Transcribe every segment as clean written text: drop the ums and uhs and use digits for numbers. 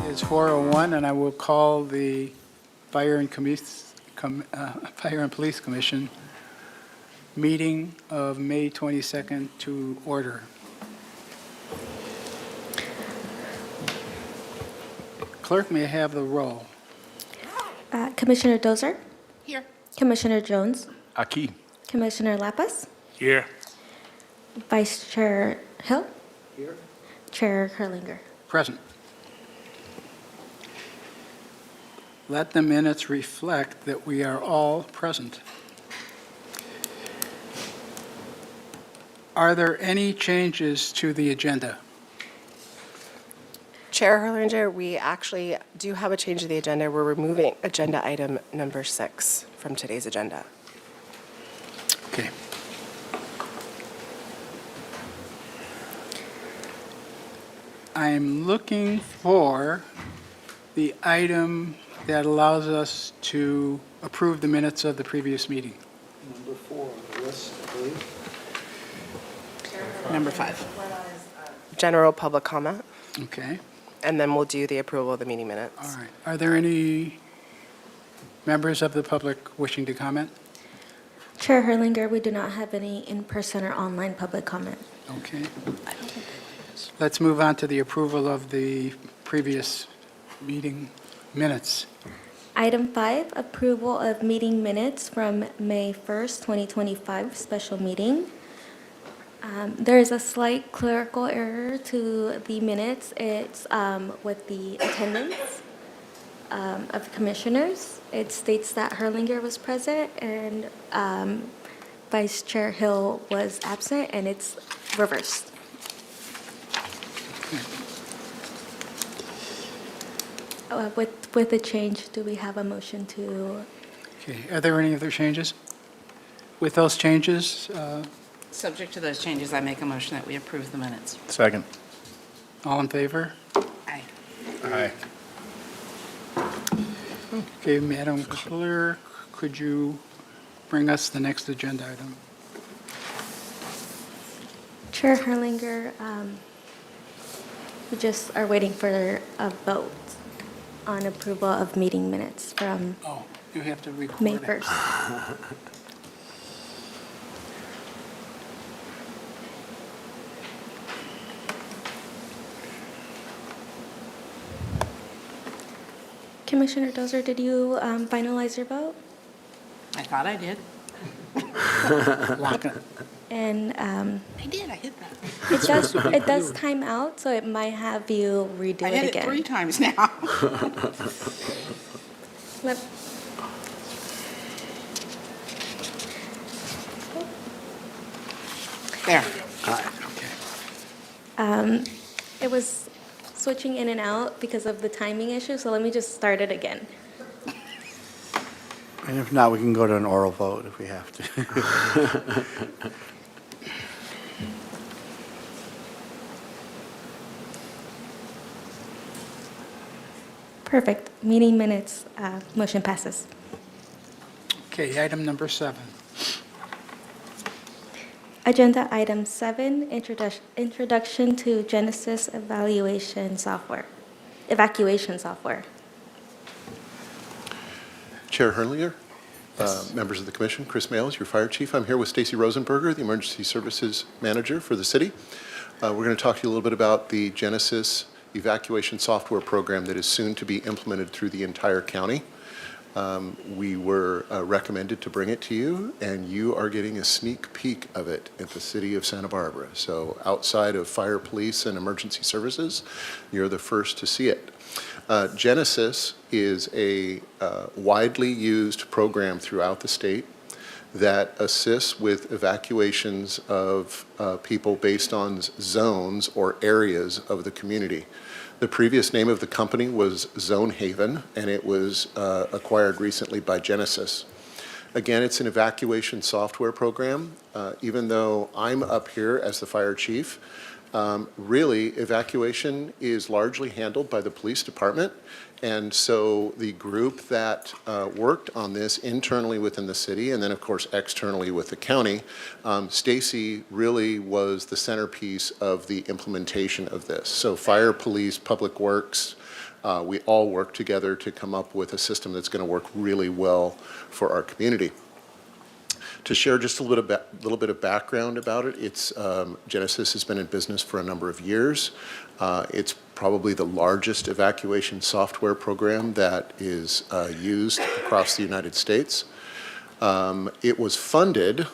It's 4:01, and I will call the Fire and Police Commission meeting of May 22nd to order. Clerk, may I have the roll? Commissioner Dozer? Here. Commissioner Jones? Aquí. Commissioner Lappas? Here. Vice Chair Hill? Here. Chair Herlinger? Present. Let the minutes reflect that we are all present. Are there any changes to the agenda? Chair Herlinger, we actually do have a change to the agenda. We're removing agenda item number 6 from today's agenda. Okay. I'm looking for the item that allows us to approve the minutes of the previous meeting. Number 4 on the list, I believe. Number 5. General public comment, Okay, and then we'll do the approval of the meeting minutes. all right. Are there any members of the public wishing to comment? Chair Herlinger, we do not have any in-person or online public comment. Okay. Let's move on to the approval of the previous meeting minutes. Item 5, approval of meeting minutes from May 1st, 2025, special meeting. There is a slight clerical error to the minutes. It's with the attendance of commissioners. It states that Herlinger was present and Vice Chair Hill was absent, and it's reversed. With the change, do we have a motion to? Okay, are there any other changes? With those changes, Subject to those changes, I make a motion that we approve the minutes. Second. all in favor? Aye. Aye. Okay, Madam Clerk, could you bring us the next agenda item? Chair Herlinger, we just are waiting for a vote on approval of meeting minutes from Oh, you have to record May it. 1st. Commissioner Dozer, did you finalize your vote? I thought I did. Lock it. And I did, I hit that. it does time out, so it might have you redo I it hit again. it 3 times now. Let- There. Okay. It was switching in and out because of the timing issue, so let me just start it again. And if not, we can go to an oral vote if we have to. Perfect. Meeting minutes, motion passes. Okay, item number 7. Agenda item 7, introduction to Genesis evacuation software. Chair Herlinger, members of the commission, Chris Males, your fire chief. I'm here with Stacy Rosenberger, the emergency services manager for the city. We're going to talk to you a little bit about the Genesis evacuation software program that is soon to be implemented through the entire county. We were recommended to bring it to you, and you are getting a sneak peek of it at the city of Santa Barbara. So outside of fire, police, and emergency services, you're the first to see it. Genesis is a widely used program throughout the state that assists with evacuations of people based on zones or areas of the community. The previous name of the company was Zone Haven, and it was acquired recently by Genesis. Again, it's an evacuation software program. Even though I'm up here as the fire chief, really, evacuation is largely handled by the police department. And so the group that worked on this internally within the city, and then of course externally with the county, Stacy really was the centerpiece of the implementation of this. So fire, police, public works, we all work together to come up with a system that's going to work really well for our community. To share just a little bit of background about it, it's Genesis has been in business for a number of years. It's probably the largest evacuation software program that is used across the United States. It was funded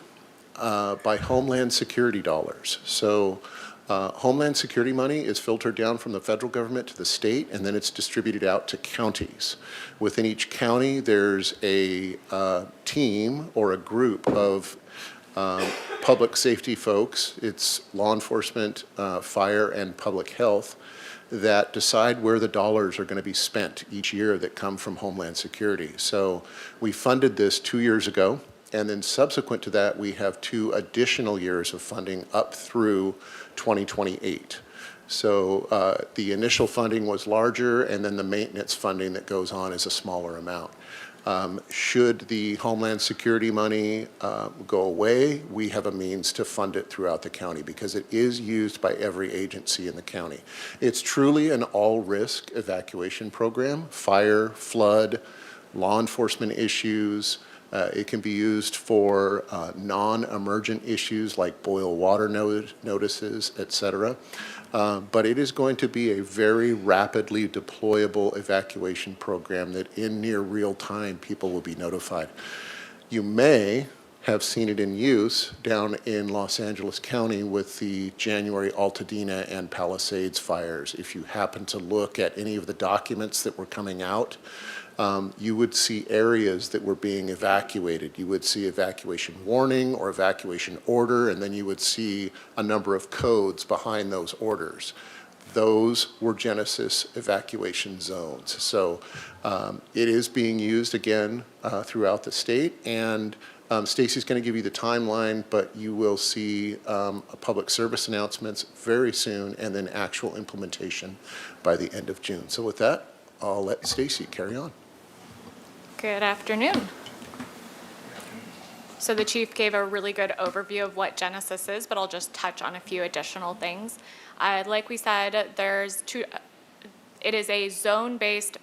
by Homeland Security dollars. So Homeland Security money is filtered down from the federal government to the state, and then it's distributed out to counties. Within each county, there's a team or a group of public safety folks. It's law enforcement, fire, and public health that decide where the dollars are going to be spent each year that come from Homeland Security. So we funded this 2 years ago, and then subsequent to that, we have 2 additional years of funding up through 2028. So the initial funding was larger, and then the maintenance funding that goes on is a smaller amount. Should the Homeland Security money go away, we have a means to fund it throughout the county because it is used by every agency in the county. It's truly an all-risk evacuation program: fire, flood, law enforcement issues. It can be used for non-emergent issues like boil water notices, et cetera. But it is going to be a very rapidly deployable evacuation program that in near real time people will be notified. You may have seen it in use down in Los Angeles County with the January Altadena and Palisades fires. If you happen to look at any of the documents that were coming out, you would see areas that were being evacuated. You would see evacuation warning or evacuation order, and then you would see a number of codes behind those orders. Those were Genesis evacuation zones. So it is being used again throughout the state, and Stacy's going to give you the timeline, but you will see public service announcements very soon, and then actual implementation by the end of June. So with that, I'll let Stacy carry on. Good afternoon. So the chief gave a really good overview of what Genesis is, but I'll just touch on a few additional things. Like we said, it is a zone-based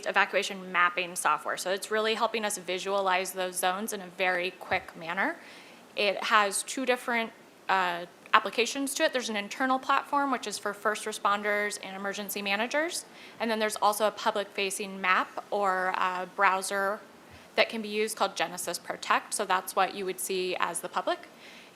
evacuation mapping software. So it's really helping us visualize those zones in a very quick manner. It has 2 different applications to it. There's an internal platform, which is for first responders and emergency managers. And then there's also a public-facing map or browser that can be used called Genesis Protect. So that's what you would see as the public.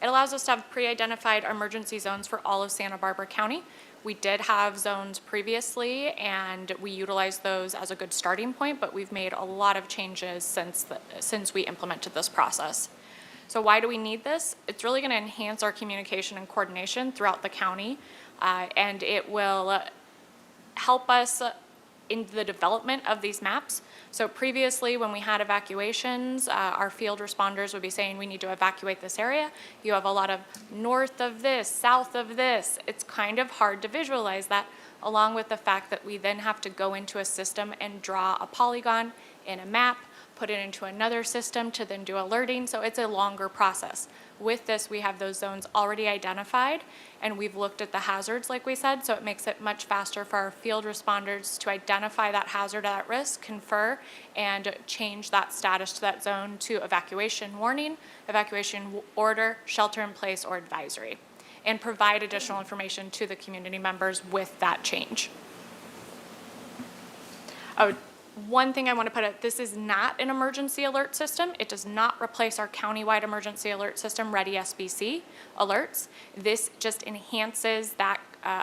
It allows us to have pre-identified emergency zones for all of Santa Barbara County. We did have zones previously, and we utilized those as a good starting point, but we've made a lot of changes since we implemented this process. So why do we need this? It's really going to enhance our communication and coordination throughout the county, and it will help us in the development of these maps. So previously, when we had evacuations, our field responders would be saying, we need to evacuate this area. You have a lot of north of this, south of this. It's kind of hard to visualize that, along with the fact that we then have to go into a system and draw a polygon in a map, put it into another system to then do alerting, so it's a longer process. With this, we have those zones already identified, and we've looked at the hazards, like we said, so it makes it much faster for our field responders to identify that hazard at risk, confer, and change that status to that zone to evacuation warning, evacuation order, shelter in place, or advisory, and provide additional information to the community members with that change. One thing I want to put out, this is not an emergency alert system. It does not replace our countywide emergency alert system, Ready SBC alerts. This just enhances that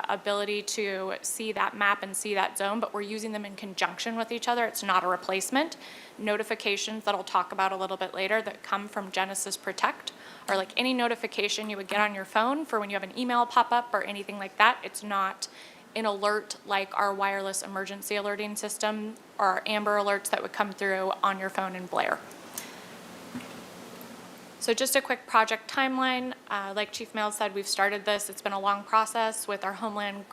ability to see that map and see that zone, but we're using them in conjunction with each other. It's not a replacement. Notifications that I'll talk about a little bit later that come from Genesis Protect are like any notification you would get on your phone for when you have an email pop up or anything like that. It's not an alert like our wireless emergency alerting system or our Amber alerts that would come through on your phone and blare. So just a quick project timeline. Like Chief Mills said, we've started this. It's been a long process with our Homeland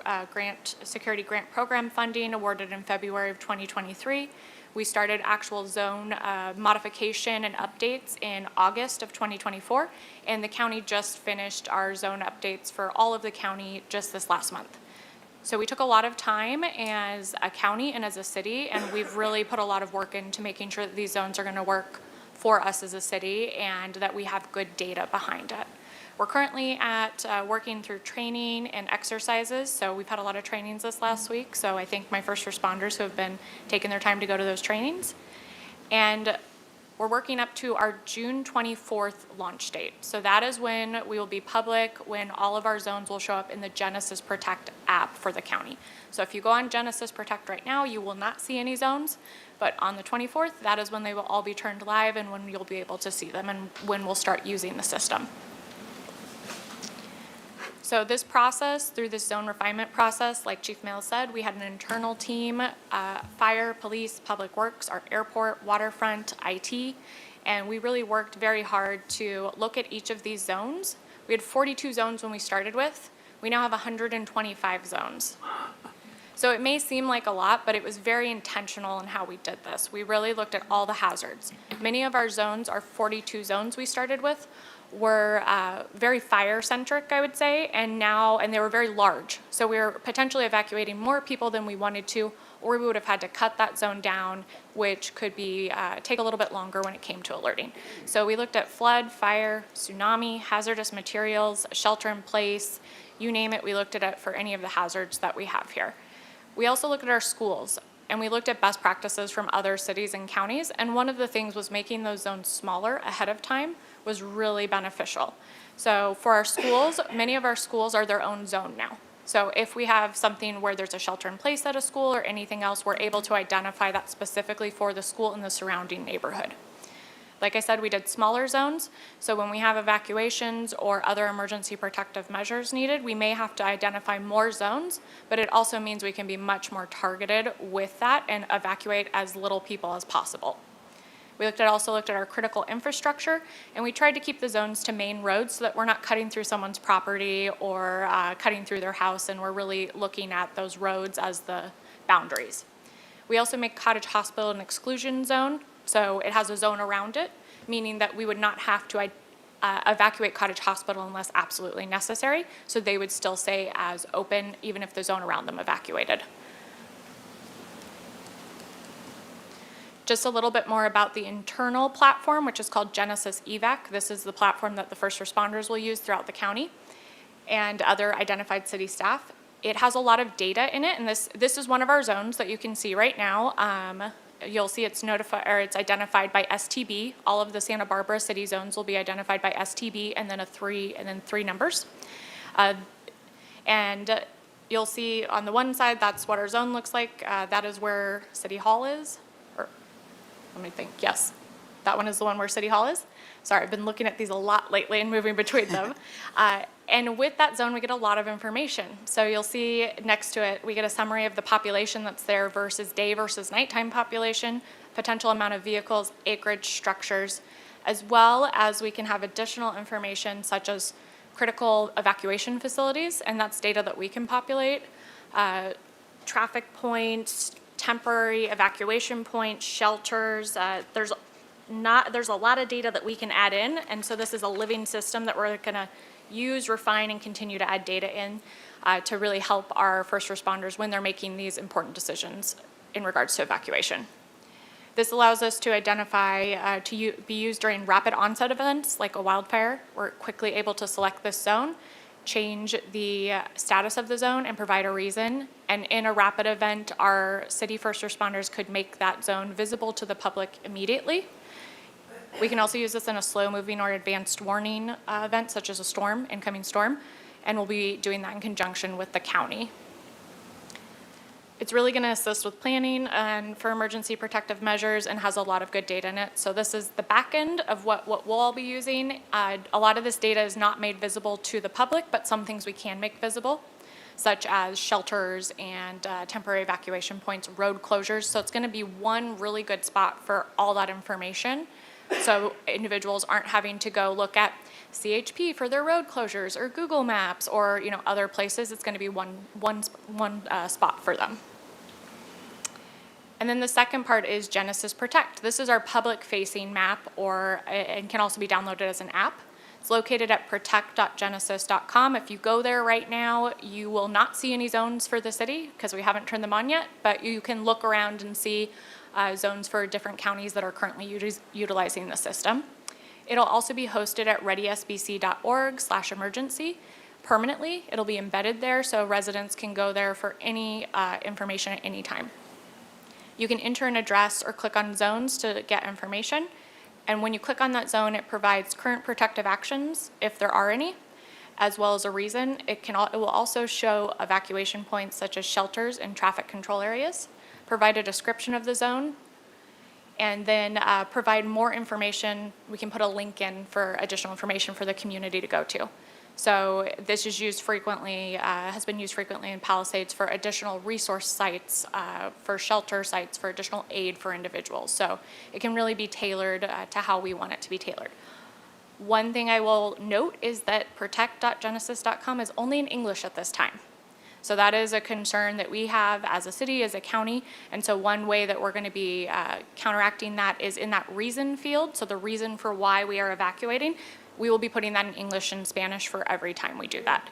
Security Grant Program funding awarded in February of 2023. We started actual zone modification and updates in August of 2024, and the county just finished our zone updates for all of the county just this last month. So we took a lot of time as a county and as a city, and we've really put a lot of work into making sure that these zones are going to work for us as a city and that we have good data behind it. We're currently at working through training and exercises, so we've had a lot of trainings this last week, so I thank my first responders who have been taking their time to go to those trainings. And we're working up to our June 24th launch date. So that is when we will be public, when all of our zones will show up in the Genesis Protect app for the county. So if you go on Genesis Protect right now, you will not see any zones, but on the 24th, that is when they will all be turned live and when you'll be able to see them and when we'll start using the system. So this process, through this zone refinement process, like Chief Mills said, we had an internal team, fire, police, public works, our airport, waterfront, IT, and we really worked very hard to look at each of these zones. We had 42 zones when we started with. We now have 125 zones. So it may seem like a lot, but it was very intentional in how we did this. We really looked at all the hazards. Many of our zones, our 42 zones we started with, were very fire-centric, I would say, and they were very large. So we were potentially evacuating more people than we wanted to, or we would have had to cut that zone down, which could be take a little bit longer when it came to alerting. So we looked at flood, fire, tsunami, hazardous materials, shelter in place, you name it, we looked at it for any of the hazards that we have here. We also looked at our schools, and we looked at best practices from other cities and counties, and one of the things was making those zones smaller ahead of time was really beneficial. So for our schools, many of our schools are their own zone now. So if we have something where there's a shelter in place at a school or anything else, we're able to identify that specifically for the school and the surrounding neighborhood. Like I said, we did smaller zones, so when we have evacuations or other emergency protective measures needed, we may have to identify more zones, but it also means we can be much more targeted with that and evacuate as little people as possible. We also looked at our critical infrastructure, and we tried to keep the zones to main roads so that we're not cutting through someone's property or cutting through their house, and we're really looking at those roads as the boundaries. We also make Cottage Hospital an exclusion zone, so it has a zone around it, meaning that we would not have to evacuate Cottage Hospital unless absolutely necessary, so they would still stay as open even if the zone around them evacuated. Just a little bit more about the internal platform, which is called Genesis EVAC. This is the platform that the first responders will use throughout the county and other identified city staff. It has a lot of data in it, and this is one of our zones that you can see right now. You'll see it's identified by STB. All of the Santa Barbara city zones will be identified by STB and then three numbers. And you'll see on the one side, that's what our zone looks like. That is where City Hall is. Let me think, yes, that one is the one where City Hall is. Sorry, I've been looking at these a lot lately and moving between them. And with that zone, we get a lot of information. So you'll see next to it, we get a summary of the population that's there versus day versus nighttime population, potential amount of vehicles, acreage, structures, as well as we can have additional information such as critical evacuation facilities, and that's data that we can populate, traffic points, temporary evacuation points, shelters. There's a lot of data that we can add in, and so this is a living system that we're going to use, refine, and continue to add data in to really help our first responders when they're making these important decisions in regards to evacuation. This allows us to identify, be used during rapid onset events like a wildfire. We're quickly able to select this zone, change the status of the zone, and provide a reason. And in a rapid event, our city first responders could make that zone visible to the public immediately. We can also use this in a slow-moving or advanced warning event, such as a storm, incoming storm, and we'll be doing that in conjunction with the county. It's really going to assist with planning and for emergency protective measures and has a lot of good data in it. So this is the back end of what we'll all be using. A lot of this data is not made visible to the public, but some things we can make visible. such as shelters and temporary evacuation points, road closures. So it's going to be one really good spot for all that information. So individuals aren't having to go look at CHP for their road closures or Google Maps or other places. It's going to be one spot for them. And then the second part is Genesis Protect. This is our public-facing map, and can also be downloaded as an app. It's located at protect.genesis.com. If you go there right now, you will not see any zones for the city because we haven't turned them on yet, but you can look around and see zones for different counties that are currently utilizing the system. It'll also be hosted at readysbc.org/emergency permanently. It'll be embedded there so residents can go there for any information at any time. You can enter an address or click on zones to get information. And when you click on that zone, it provides current protective actions, if there are any, as well as a reason. It will also show evacuation points such as shelters and traffic control areas, provide a description of the zone, and then provide more information. We can put a link in for additional information for the community to go to. So this is used frequently, has been used frequently in Palisades for additional resource sites, for shelter sites, for additional aid for individuals. So it can really be tailored to how we want it to be tailored. One thing I will note is that protect.genesis.com is only in English at this time. So that is a concern that we have as a city, as a county. And so one way that we're going to be counteracting that is in that reason field. So the reason for why we are evacuating, we will be putting that in English and Spanish for every time we do that.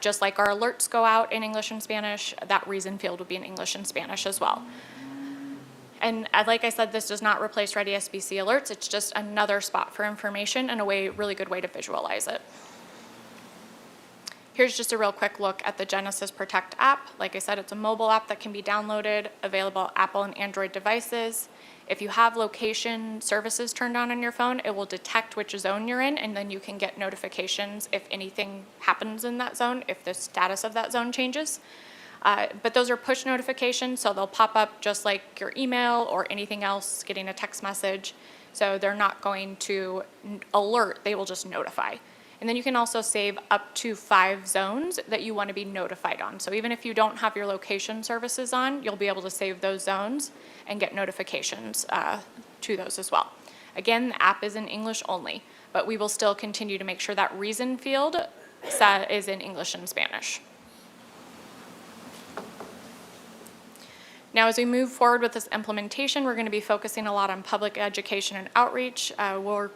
Just like our alerts go out in English and Spanish, that reason field will be in English and Spanish as well. And like I said, this does not replace Ready SBC alerts. It's just another spot for information and a really good way to visualize it. Here's just a real quick look at the Genesis Protect app. Like I said, it's a mobile app that can be downloaded, available Apple and Android devices. If you have location services turned on your phone, it will detect which zone you're in, and then you can get notifications if anything happens in that zone, if the status of that zone changes. But those are push notifications, so they'll pop up just like your email or anything else, getting a text message. So they're not going to alert, they will just notify. And then you can also save up to 5 zones that you want to be notified on. So even if you don't have your location services on, you'll be able to save those zones and get notifications to those as well. Again, the app is in English only, but we will still continue to make sure that reason field is in English and Spanish. Now, as we move forward with this implementation, we're going to be focusing a lot on public education and outreach. We're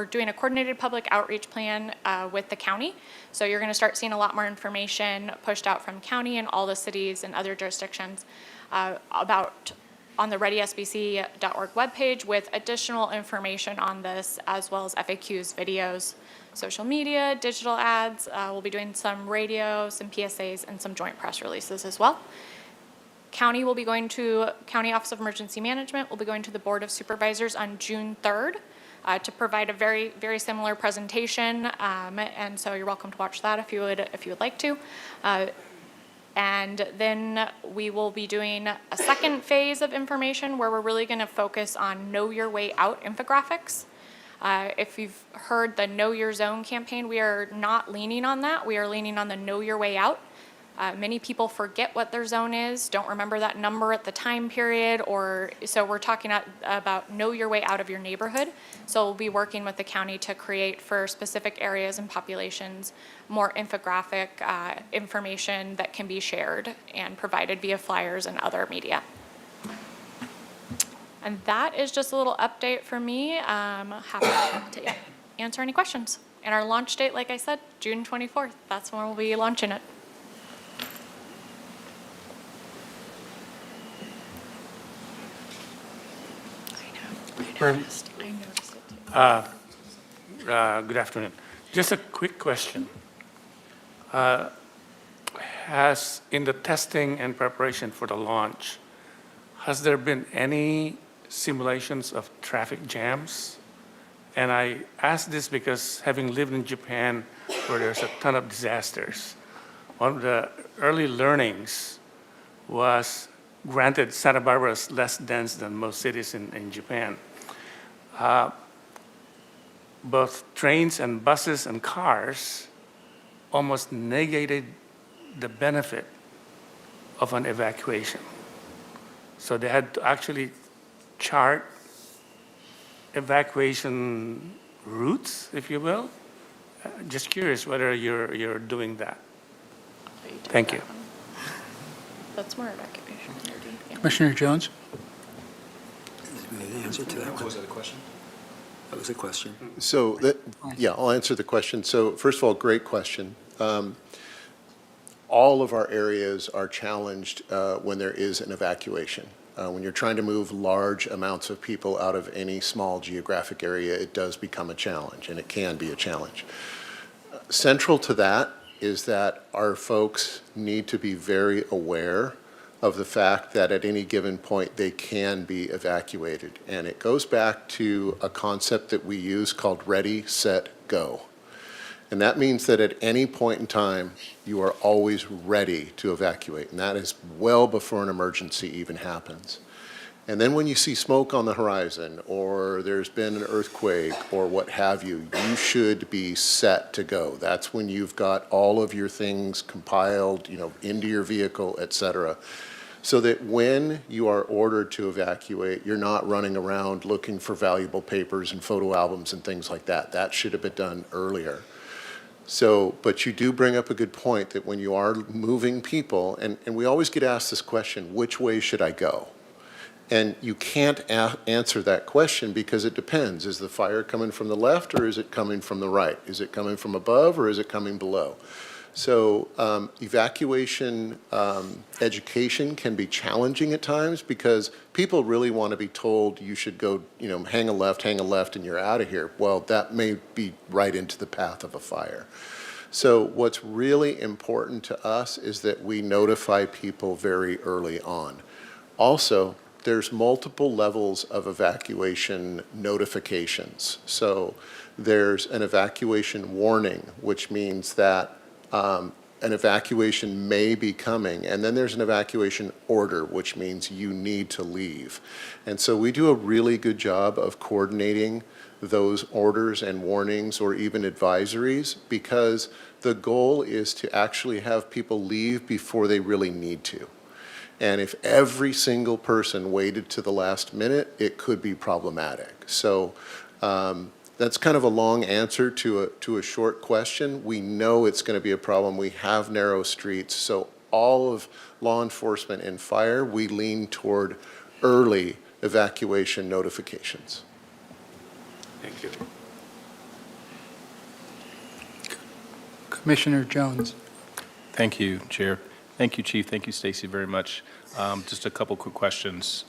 doing a coordinated public outreach plan with the county. So you're going to start seeing a lot more information pushed out from county and all the cities and other jurisdictions on the readysbc.org webpage with additional information on this, as well as FAQs, videos, social media, digital ads. We'll be doing some radio, some PSAs, and some joint press releases as well. County will be going to County Office of Emergency Management. We'll be going to the Board of Supervisors on June 3rd. To provide a very, very similar presentation, and so you're welcome to watch that if you would like to. And then we will be doing a second phase of information where we're really going to focus on Know Your Way Out infographics. If you've heard the Know Your Zone campaign, we are not leaning on that. We are leaning on the Know Your Way Out. Many people forget what their zone is, don't remember that number at the time period, so we're talking about know your way out of your neighborhood. So we'll be working with the county to create for specific areas and populations more infographic information that can be shared and provided via flyers and other media. And that is just a little update from me. I'm happy to answer any questions. And our launch date, like I said, June 24th. That's when we'll be launching it. I noticed it too. Good afternoon. Just a quick question. Has, in the testing and preparation for the launch, has there been any simulations of traffic jams? And I ask this because having lived in Japan where there's a ton of disasters, one of the early learnings was, granted Santa Barbara is less dense than most cities in Japan, both trains and buses and cars almost negated the benefit of an evacuation. So they had to actually chart evacuation routes, if you will. Just curious whether you're doing that. Thank you. That's more evacuation. Yeah. Commissioner Jones? The answer to that one. Was that a question? That was a question. So, yeah, I'll answer the question. So first of all, great question. All of our areas are challenged when there is an evacuation. When you're trying to move large amounts of people out of any small geographic area, it does become a challenge, and it can be a challenge. Central to that is that our folks need to be very aware of the fact that at any given point they can be evacuated. And it goes back to a concept that we use called ready, set, go. And that means that at any point in time, you are always ready to evacuate. And that is well before an emergency even happens. And then when you see smoke on the horizon, or there's been an earthquake, or what have you, you should be set to go. That's when you've got all of your things compiled, into your vehicle, et cetera. So that when you are ordered to evacuate, you're not running around looking for valuable papers and photo albums and things like that. That should have been done earlier. So, but you do bring up a good point that when you are moving people, and we always get asked this question, which way should I go? And you can't answer that question because it depends. Is the fire coming from the left or is it coming from the right? Is it coming from above or is it coming below? So evacuation education can be challenging at times because people really want to be told you should go, hang a left, and you're out of here. Well, that may be right into the path of a fire. So what's really important to us is that we notify people very early on. Also, there's multiple levels of evacuation notifications. So there's an evacuation warning, which means that an evacuation may be coming, and then there's an evacuation order, which means you need to leave. And so we do a really good job of coordinating those orders and warnings or even advisories because the goal is to actually have people leave before they really need to. And if every single person waited to the last minute, it could be problematic. So that's kind of a long answer to a short question. We know it's going to be a problem. We have narrow streets. So all of law enforcement and fire, we lean toward early evacuation notifications. Thank you. Commissioner Jones? Thank you, Chair. Thank you, Chief. Thank you, Stacy, very much. Just a couple quick questions.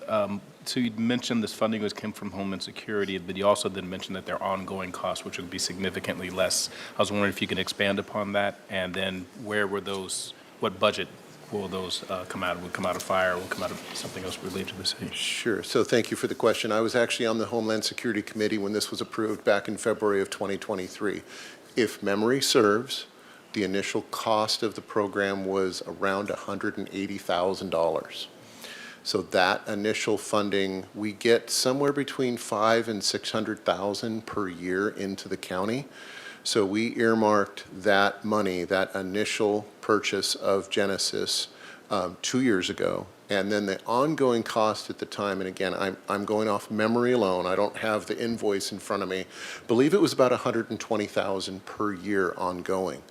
So you mentioned this funding came from Homeland Security, but you also then mentioned that there are ongoing costs, which would be significantly less. I was wondering if you can expand upon that, and then where were those, what budget will those come out of? Would come out of fire, will come out of something else related to the city? Sure. So thank you for the question. I was actually on the Homeland Security Committee when this was approved back in February of 2023. If memory serves, the initial cost of the program was around $180,000. So that initial funding, we get somewhere between $500,000 and $600,000 per year into the county. So we earmarked that money, that initial purchase of Genesis 2 years ago. And then the ongoing cost at the time, and again, I'm going off memory alone, I don't have the invoice in front of me, believe it was about $120,000 per year ongoing.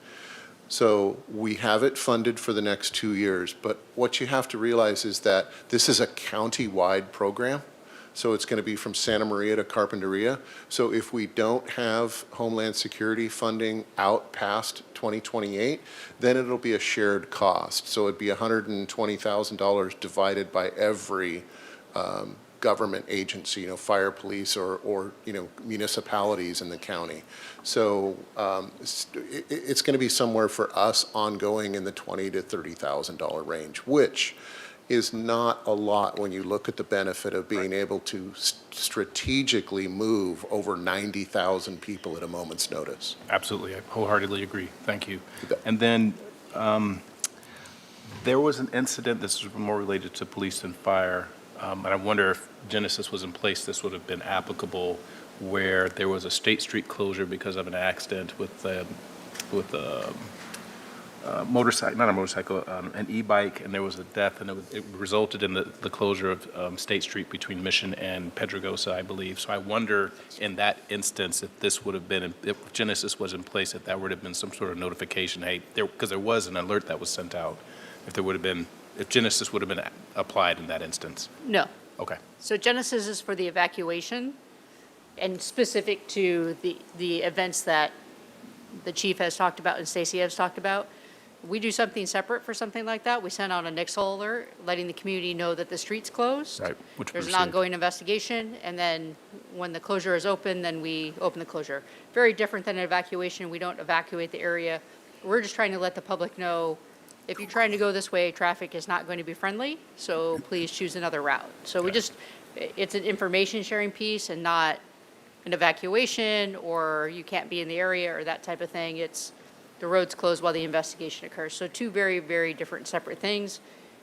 So we have it funded for the next 2 years, but what you have to realize is that this is a county-wide program. So it's going to be from Santa Maria to Carpinteria. So if we don't have Homeland Security funding out past 2028, then it'll be a shared cost. So it'd be $120,000 divided by every government agency, fire, police, or municipalities in the county. So it's going to be somewhere for us ongoing in the $20,000 to $30,000 range, which is not a lot when you look at the benefit of being able to strategically move over 90,000 people at a moment's notice. Absolutely. I wholeheartedly agree. Thank you. You bet. And then there was an incident, this is more related to police and fire, and I wonder if Genesis was in place, this would have been applicable, where there was a State Street closure because of an accident with motorcycle, not a motorcycle, an e-bike, and there was a death, and it resulted in the closure of State Street between Mission and Pedregosa, I believe. So I wonder, in that instance, if this would have been, if Genesis was in place, if that would have been some sort of notification, hey, because there was an alert that was sent out, if there would have been, if Genesis would have been applied in that instance. No. Okay. So Genesis is for the evacuation and specific to the events that the chief has talked about and Stacy has talked about. We do something separate for something like that. We send out a Nixle alert, letting the community know that the street's closed. Right, which we There's an received. ongoing investigation, and then when the closure is open, then we open the closure. Very different than an evacuation. We don't evacuate the area. We're just trying to let the public know, if you're trying to go this way, traffic is not going to be friendly, so please choose another route. So we just, it's an information sharing piece and not an evacuation, or you can't be in the area, or that type of thing. It's the road's closed while the investigation occurs. So two very, very different separate things,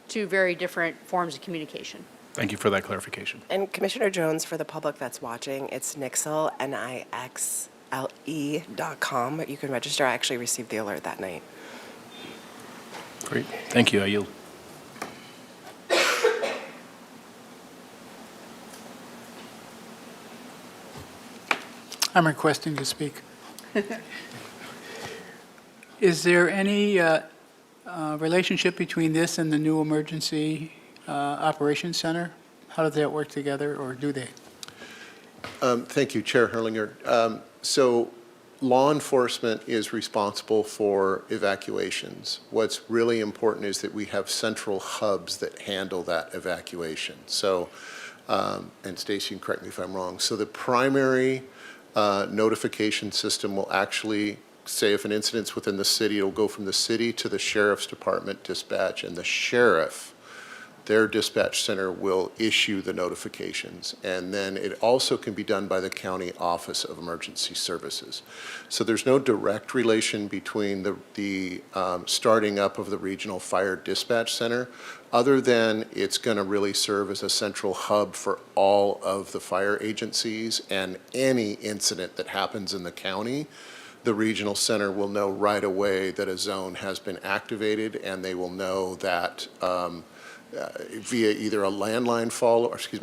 two very different forms of communication. Thank you for that clarification. And Commissioner Jones, for the public that's watching, it's Nixle, NIXLE.com. You can register. I actually received the alert that night. Great. Thank you. I yield. I'm requesting to speak. Is there any relationship between this and the new Emergency Operations Center? How does that work together, or do they? Thank you, Chair Herlinger. So law enforcement is responsible for evacuations. What's really important is that we have central hubs that handle that evacuation. So, and Stacy, you can correct me if I'm wrong. So the primary notification system will actually say if an incident's within the city, it'll go from the city to the sheriff's department dispatch, and the sheriff, their dispatch center, will issue the notifications. And then it also can be done by the County Office of Emergency Services. So there's no direct relation between the starting up of the Regional Fire Dispatch Center, other than it's going to really serve as a central hub for all of the fire agencies, and any incident that happens in the county, the regional center will know right away that a zone has been activated, and they will know that via either a landline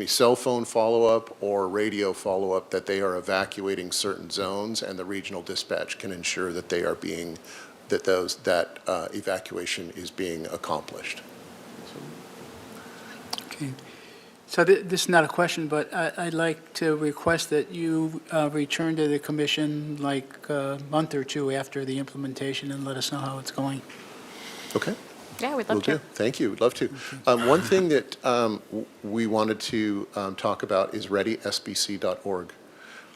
cell phone follow-up or radio follow-up, that they are evacuating certain zones, and the regional dispatch can ensure that they are being, that evacuation is being accomplished. Okay. So this is not a question, but I'd like to request that you return to the commission like a month or two after the implementation and let us know how it's going. Okay. Yeah, we'd Will love to. do. Thank you. We'd love to. One thing that we wanted to talk about is readysbc.org.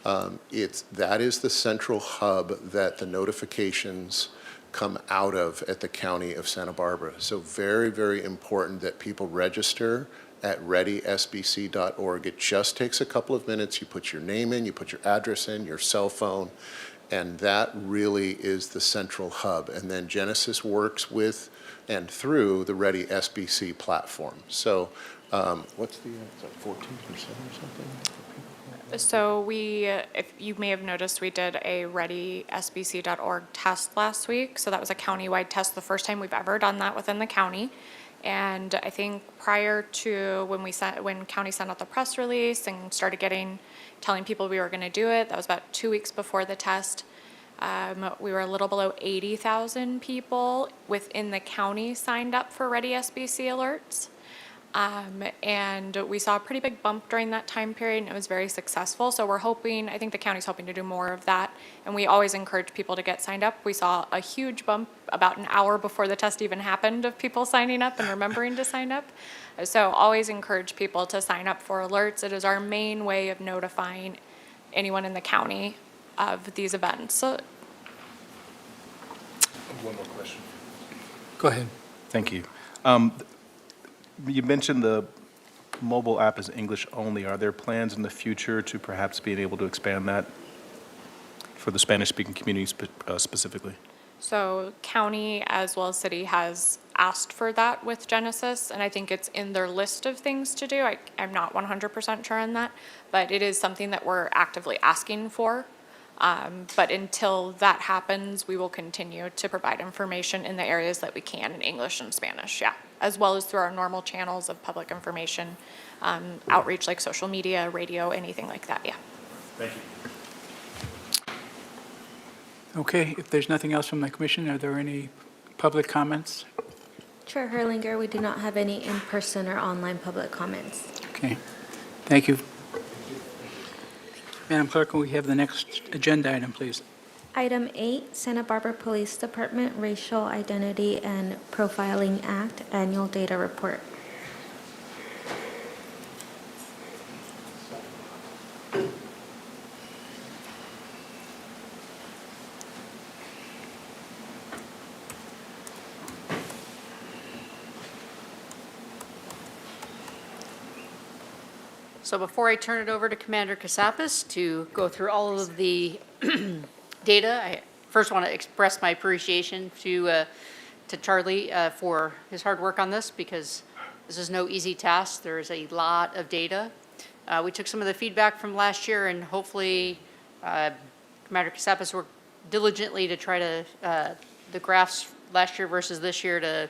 That is the central hub that the notifications come out of at the County of Santa Barbara. So very, very important that people register at readysbc.org. It just takes a couple of minutes. You put your name in, you put your address in, your cell phone, and that really is the central hub. And then Genesis works with and through the Ready SBC platform. So what's the, is that 14% or something? So we, if you may have noticed, we did a readysbc.org test last week. So that was a countywide test, the first time we've ever done that within the county. And I think prior to when county sent out the press release and started telling people we were going to do it, that was about 2 weeks before the test. We were a little below 80,000 people within the county signed up for Ready SBC alerts. And we saw a pretty big bump during that time period, and it was very successful. So we're hoping, I think the county's hoping to do more of that, and we always encourage people to get signed up. We saw a huge bump about an hour before the test even happened of people signing up and remembering to sign up. So always encourage people to sign up for alerts. It is our main way of notifying anyone in the county of these events. So, One more question. Go ahead. Thank you. You mentioned the mobile app is English only. Are there plans in the future to perhaps being able to expand that for the Spanish-speaking community specifically? So county as well as city has asked for that with Genesis, and I think it's in their list of things to do. I'm not 100% sure on that, but it is something that we're actively asking for But until that happens, we will continue to provide information in the areas that we can in English and Spanish, yeah, as well as through our normal channels of public information, outreach like social media, radio, anything like that, yeah. Thank you. Okay, if there's nothing else from the commission, are there any public comments? Chair Herlinger, we do not have any in-person or online public comments. Okay, thank you. Madam Clerk, can we have the next agenda item, please? Item 8, Santa Barbara Police Department Racial Identity and Profiling Act Annual Data Report. So before I turn it over to Commander Casapis to go through all of the data, I first want to express my appreciation to Charlie for his hard work on this, because this is no easy task. There is a lot of data. We took some of the feedback from last year, and hopefully Commander Casapis worked diligently to try to, the graphs last year versus this year, to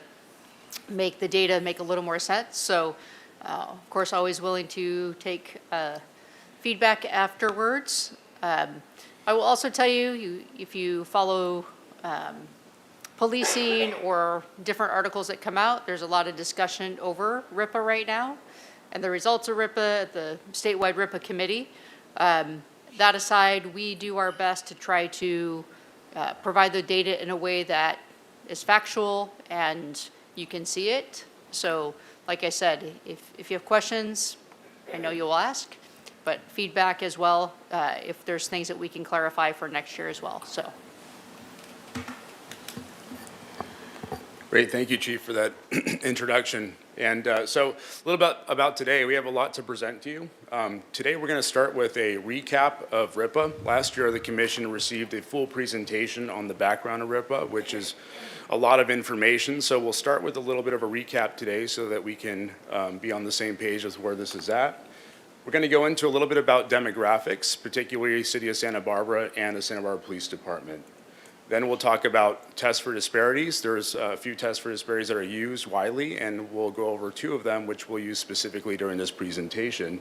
make the data make a little more sense. So of course, always willing to take feedback afterwards. I will also tell you, if you follow policing or different articles that come out, there's a lot of discussion over RIPA right now and the results of RIPA at the statewide RIPA committee. That aside, we do our best to try to provide the data in a way that is factual and you can see it. So like I said, if you have questions, I know you'll ask, but feedback as well, if there's things that we can clarify for next year as well, so. Great, thank you, Chief, for that introduction. And so a little bit about today. We have a lot to present to you. Today we're going to start with a recap of RIPA. Last year the Commission received a full presentation on the background of RIPA, which is a lot of information. So we'll start with a little bit of a recap today so that we can be on the same page with where this is at. We're going to go into a little bit about demographics, particularly City of Santa Barbara and the Santa Barbara Police Department. Then we'll talk about tests for disparities. There's a few tests for disparities that are used widely, and we'll go over 2 of them, which we'll use specifically during this presentation,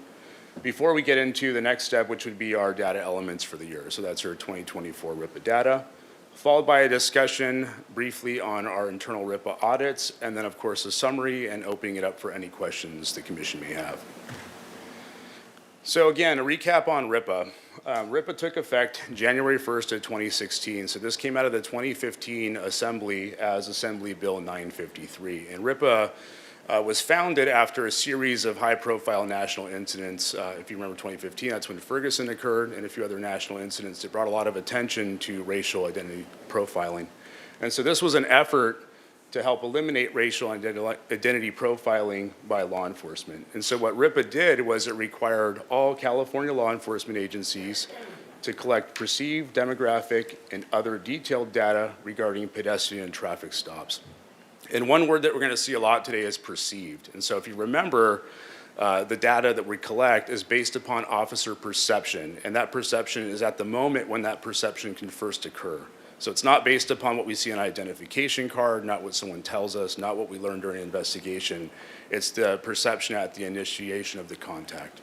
before we get into the next step, which would be our data elements for the year. So that's our 2024 RIPA data, followed by a discussion briefly on our internal RIPA audits, and then of course a summary and opening it up for any questions the Commission may have. So again, a recap on RIPA. RIPA took effect January 1st of 2016. So this came out of the 2015 Assembly as Assembly Bill 953. And RIPA was founded after a series of high-profile national incidents. If you remember 2015, that's when Ferguson occurred, and a few other national incidents that brought a lot of attention to racial identity profiling. And so this was an effort to help eliminate racial identity profiling by law enforcement. And so what RIPA did was it required all California law enforcement agencies to collect perceived demographic and other detailed data regarding pedestrian and traffic stops. And one word that we're going to see a lot today is perceived. And so if you remember, the data that we collect is based upon officer perception, and that perception is at the moment when that perception can first occur. So it's not based upon what we see on an identification card, not what someone tells us, not what we learned during an investigation. It's the perception at the initiation of the contact.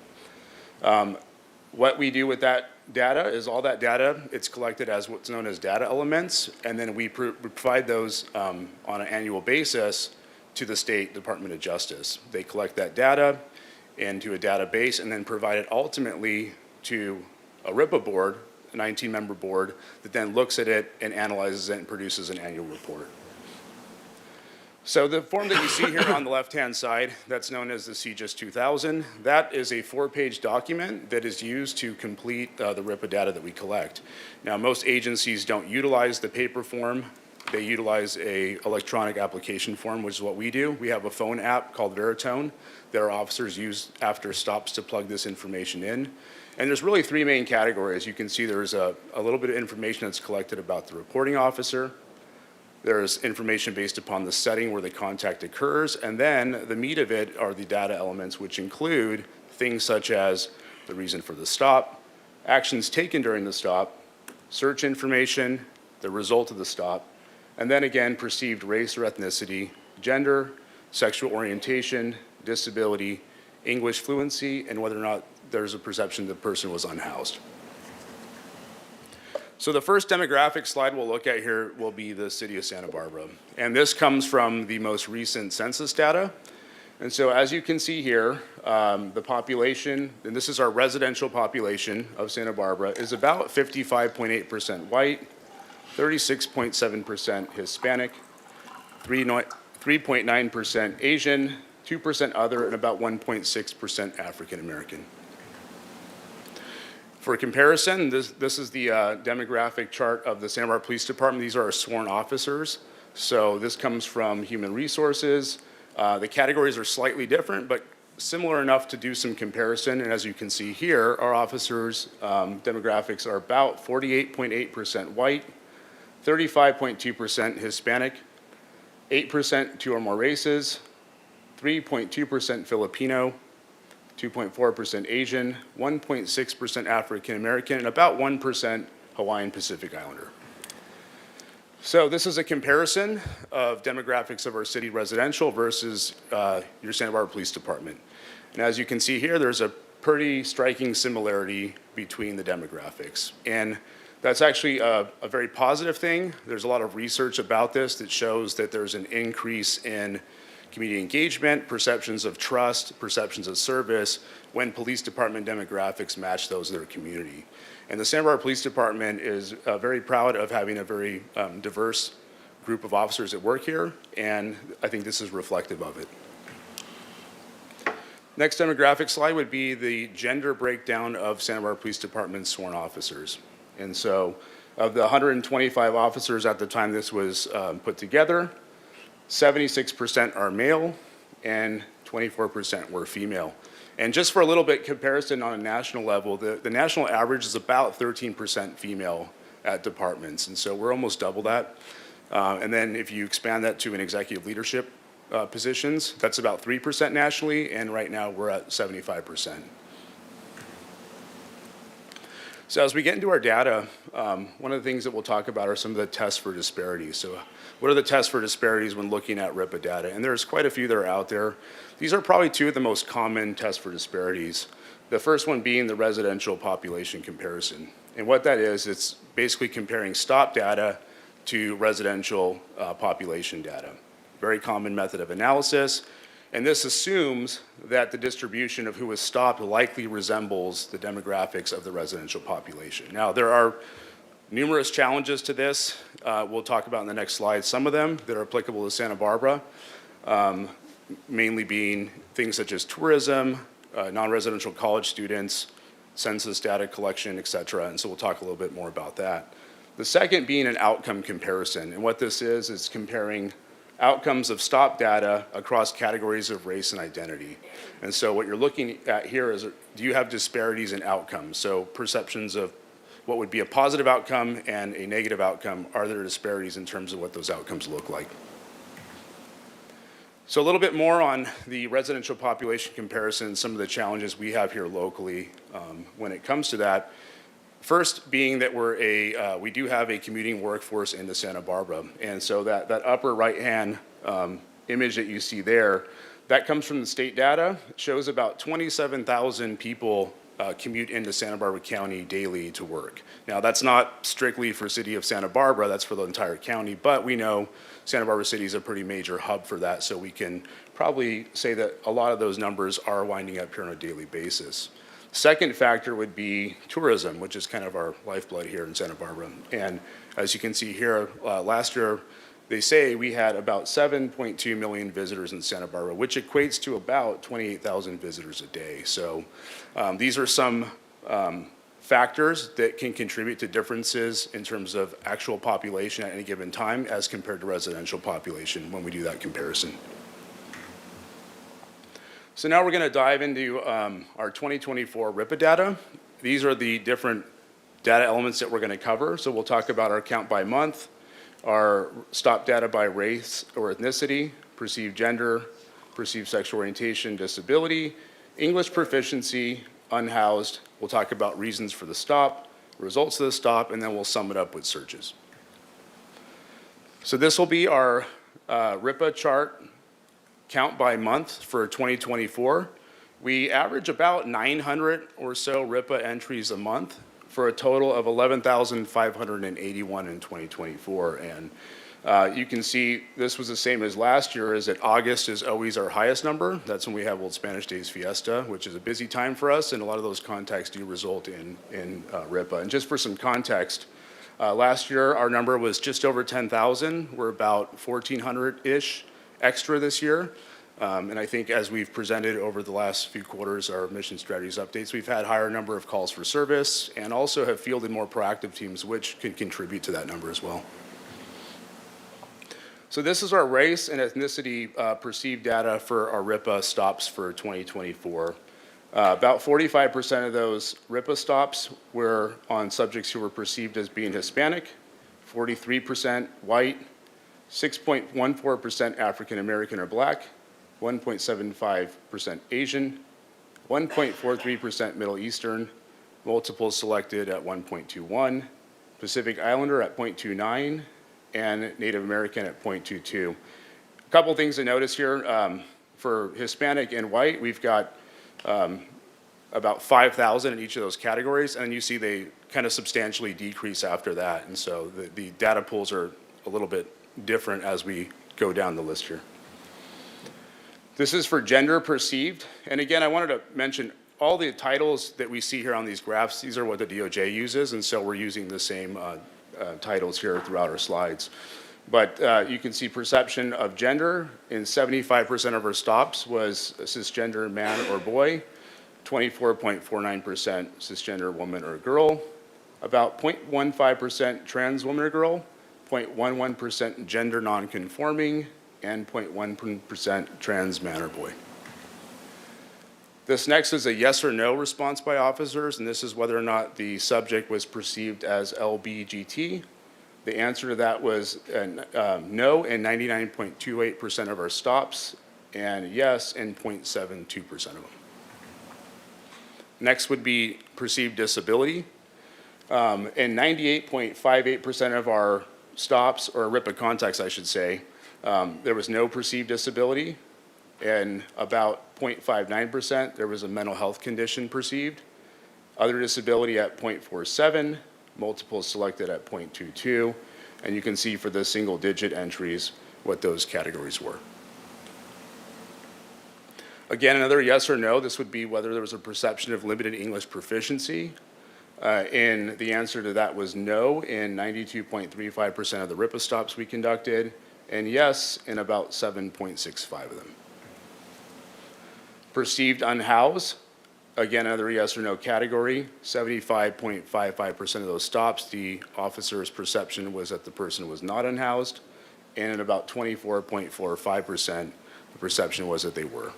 What we do with that data is all that data, it's collected as what's known as data elements, and then we provide those on an annual basis to the State Department of Justice. They collect that data into a database and then provide it ultimately to a RIPA board, a 19-member board, that then looks at it and analyzes it and produces an annual report. So the form that you see here on the left-hand side, that's known as the CJIS 2000, that is a 4-page document that is used to complete the RIPA data that we collect. Now, most agencies don't utilize the paper form. They utilize a electronic application form, which is what we do. We have a phone app called Veritone that our officers use after stops to plug this information in. And there's really 3 main categories. You can see there's a little bit of information that's collected about the reporting officer. There's information based upon the setting where the contact occurs. And then the meat of it are the data elements, which include things such as the reason for the stop, actions taken during the stop, search information, the result of the stop, and then again, perceived race or ethnicity, gender, sexual orientation, disability, English fluency, and whether or not there's a perception the person was unhoused. So the first demographic slide we'll look at here will be the city of Santa Barbara. And this comes from the most recent census data. And so as you can see here, the population, and this is our residential population of Santa Barbara, is about 55.8% white, 36.7% Hispanic, 3.9% Asian, 2% other, and about 1.6% African American. For comparison, this is the demographic chart of the Santa Barbara Police Department. These are our sworn officers. So this comes from Human Resources. The categories are slightly different, but similar enough to do some comparison. And as you can see here, our officers' demographics are about 48.8% white, 35.2% Hispanic, 8% two or more races, 3.2% Filipino, 2.4% Asian, 1.6% African American, and about 1% Hawaiian Pacific Islander. So this is a comparison of demographics of our city residential versus your Santa Barbara Police Department. And as you can see here, there's a pretty striking similarity between the demographics. And that's actually a very positive thing. There's a lot of research about this that shows that there's an increase in community engagement, perceptions of trust, perceptions of service when police department demographics match those of their community. And the Santa Barbara Police Department is very proud of having a very diverse group of officers that work here, and I think this is reflective of it. Next demographic slide would be the gender breakdown of Santa Barbara Police Department's sworn officers. And so of the 125 officers at the time this was put together, 76% are male and 24% were female. And just for a little bit comparison on a national level, the national average is about 13% female at departments. And so we're almost double that. And then if you expand that to an executive leadership positions, that's about 3% nationally, and right now we're at 75%. So as we get into our data, one of the things that we'll talk about are some of the tests for disparities. So what are the tests for disparities when looking at RIPA data? And there's quite a few that are out there. These are probably two of the most common tests for disparities. The first one being the residential population comparison. And what that is, it's basically comparing stop data to residential population data. Very common method of analysis. And this assumes that the distribution of who was stopped likely resembles the demographics of the residential population. Now, there are numerous challenges to this. We'll talk about in the next slide some of them that are applicable to Santa Barbara, mainly being things such as tourism, non-residential college students, census data collection, et cetera. And so we'll talk a little bit more about that. The second being an outcome comparison. And what this is comparing outcomes of stop data across categories of race and identity. And so what you're looking at here is, do you have disparities in outcomes? So perceptions of what would be a positive outcome and a negative outcome, are there disparities in terms of what those outcomes look like? So a little bit more on the residential population comparison, some of the challenges we have here locally when it comes to that. First being that we do have a commuting workforce in the Santa Barbara. And so that upper right-hand image that you see there, that comes from the state data. It shows about 27,000 people commute into Santa Barbara County daily to work. Now, that's not strictly for city of Santa Barbara, that's for the entire county, but we know Santa Barbara City is a pretty major hub for that, so we can probably say that a lot of those numbers are winding up here on a daily basis. Second factor would be tourism, which is kind of our lifeblood here in Santa Barbara. And as you can see here, last year, they say we had about 7.2 million visitors in Santa Barbara, which equates to about 28,000 visitors a day. So these are some factors that can contribute to differences in terms of actual population at any given time as compared to residential population when we do that comparison. So now we're going to dive into our 2024 RIPA data. These are the different data elements that we're going to cover. So we'll talk about our count by month, our stop data by race or ethnicity, perceived gender, perceived sexual orientation, disability, English proficiency, unhoused. We'll talk about reasons for the stop, results of the stop, and then we'll sum it up with searches. So this will be our RIPA chart count by month for 2024. We average about 900 or so RIPA entries a month for a total of 11,581 in 2024. And you can see this was the same as last year, is that August is always our highest number. That's when we have Old Spanish Days Fiesta, which is a busy time for us, and a lot of those contacts do result in RIPA. And just for some context, last year our number was just over 10,000. We're about 1,400-ish extra this year. And I think as we've presented over the last few quarters, our mission strategies updates, we've had higher number of calls for service and also have fielded more proactive teams, which can contribute to that number as well. So this is our race and ethnicity perceived data for our RIPA stops for 2024. About 45% of those RIPA stops were on subjects who were perceived as being Hispanic, 43% white, 6.14% African American or Black, 1.75% Asian, 1.43% Middle Eastern, multiples selected at 1.21, Pacific Islander at 0.29, and Native American at 0.22. A couple things to notice here. For Hispanic and white, we've got about 5,000 in each of those categories, and you see they kind of substantially decrease after that. And so the data pools are a little bit different as we go down the list here. This is for gender perceived. And again, I wanted to mention all the titles that we see here on these graphs, these are what the DOJ uses, and so we're using the same titles here throughout our slides. But you can see perception of gender in 75% of our stops was a cisgender man or boy, 24.49% cisgender woman or girl, about 0.15% trans woman or girl, 0.11% gender nonconforming, and 0.1% trans man or boy. This next is a yes or no response by officers, and this is whether or not the subject was perceived as LBGT. The answer to that was no in 99.28% of our stops, and yes in 0.72% of them. Next would be perceived disability. In 98.58% of our stops, or RIPA contacts I should say, there was no perceived disability. In about 0.59%, there was a mental health condition perceived. Other disability at 0.47, multiples selected at 0.22, and you can see for the single digit entries what those categories were. Again, another yes or no, this would be whether there was a perception of limited English proficiency. And the answer to that was no in 92.35% of the RIPA stops we conducted, and yes in about 7.65 of them. Perceived unhoused, again, another yes or no category. 75.55% of those stops, the officer's perception was that the person was not unhoused, and in about 24.45%, the perception was that they were.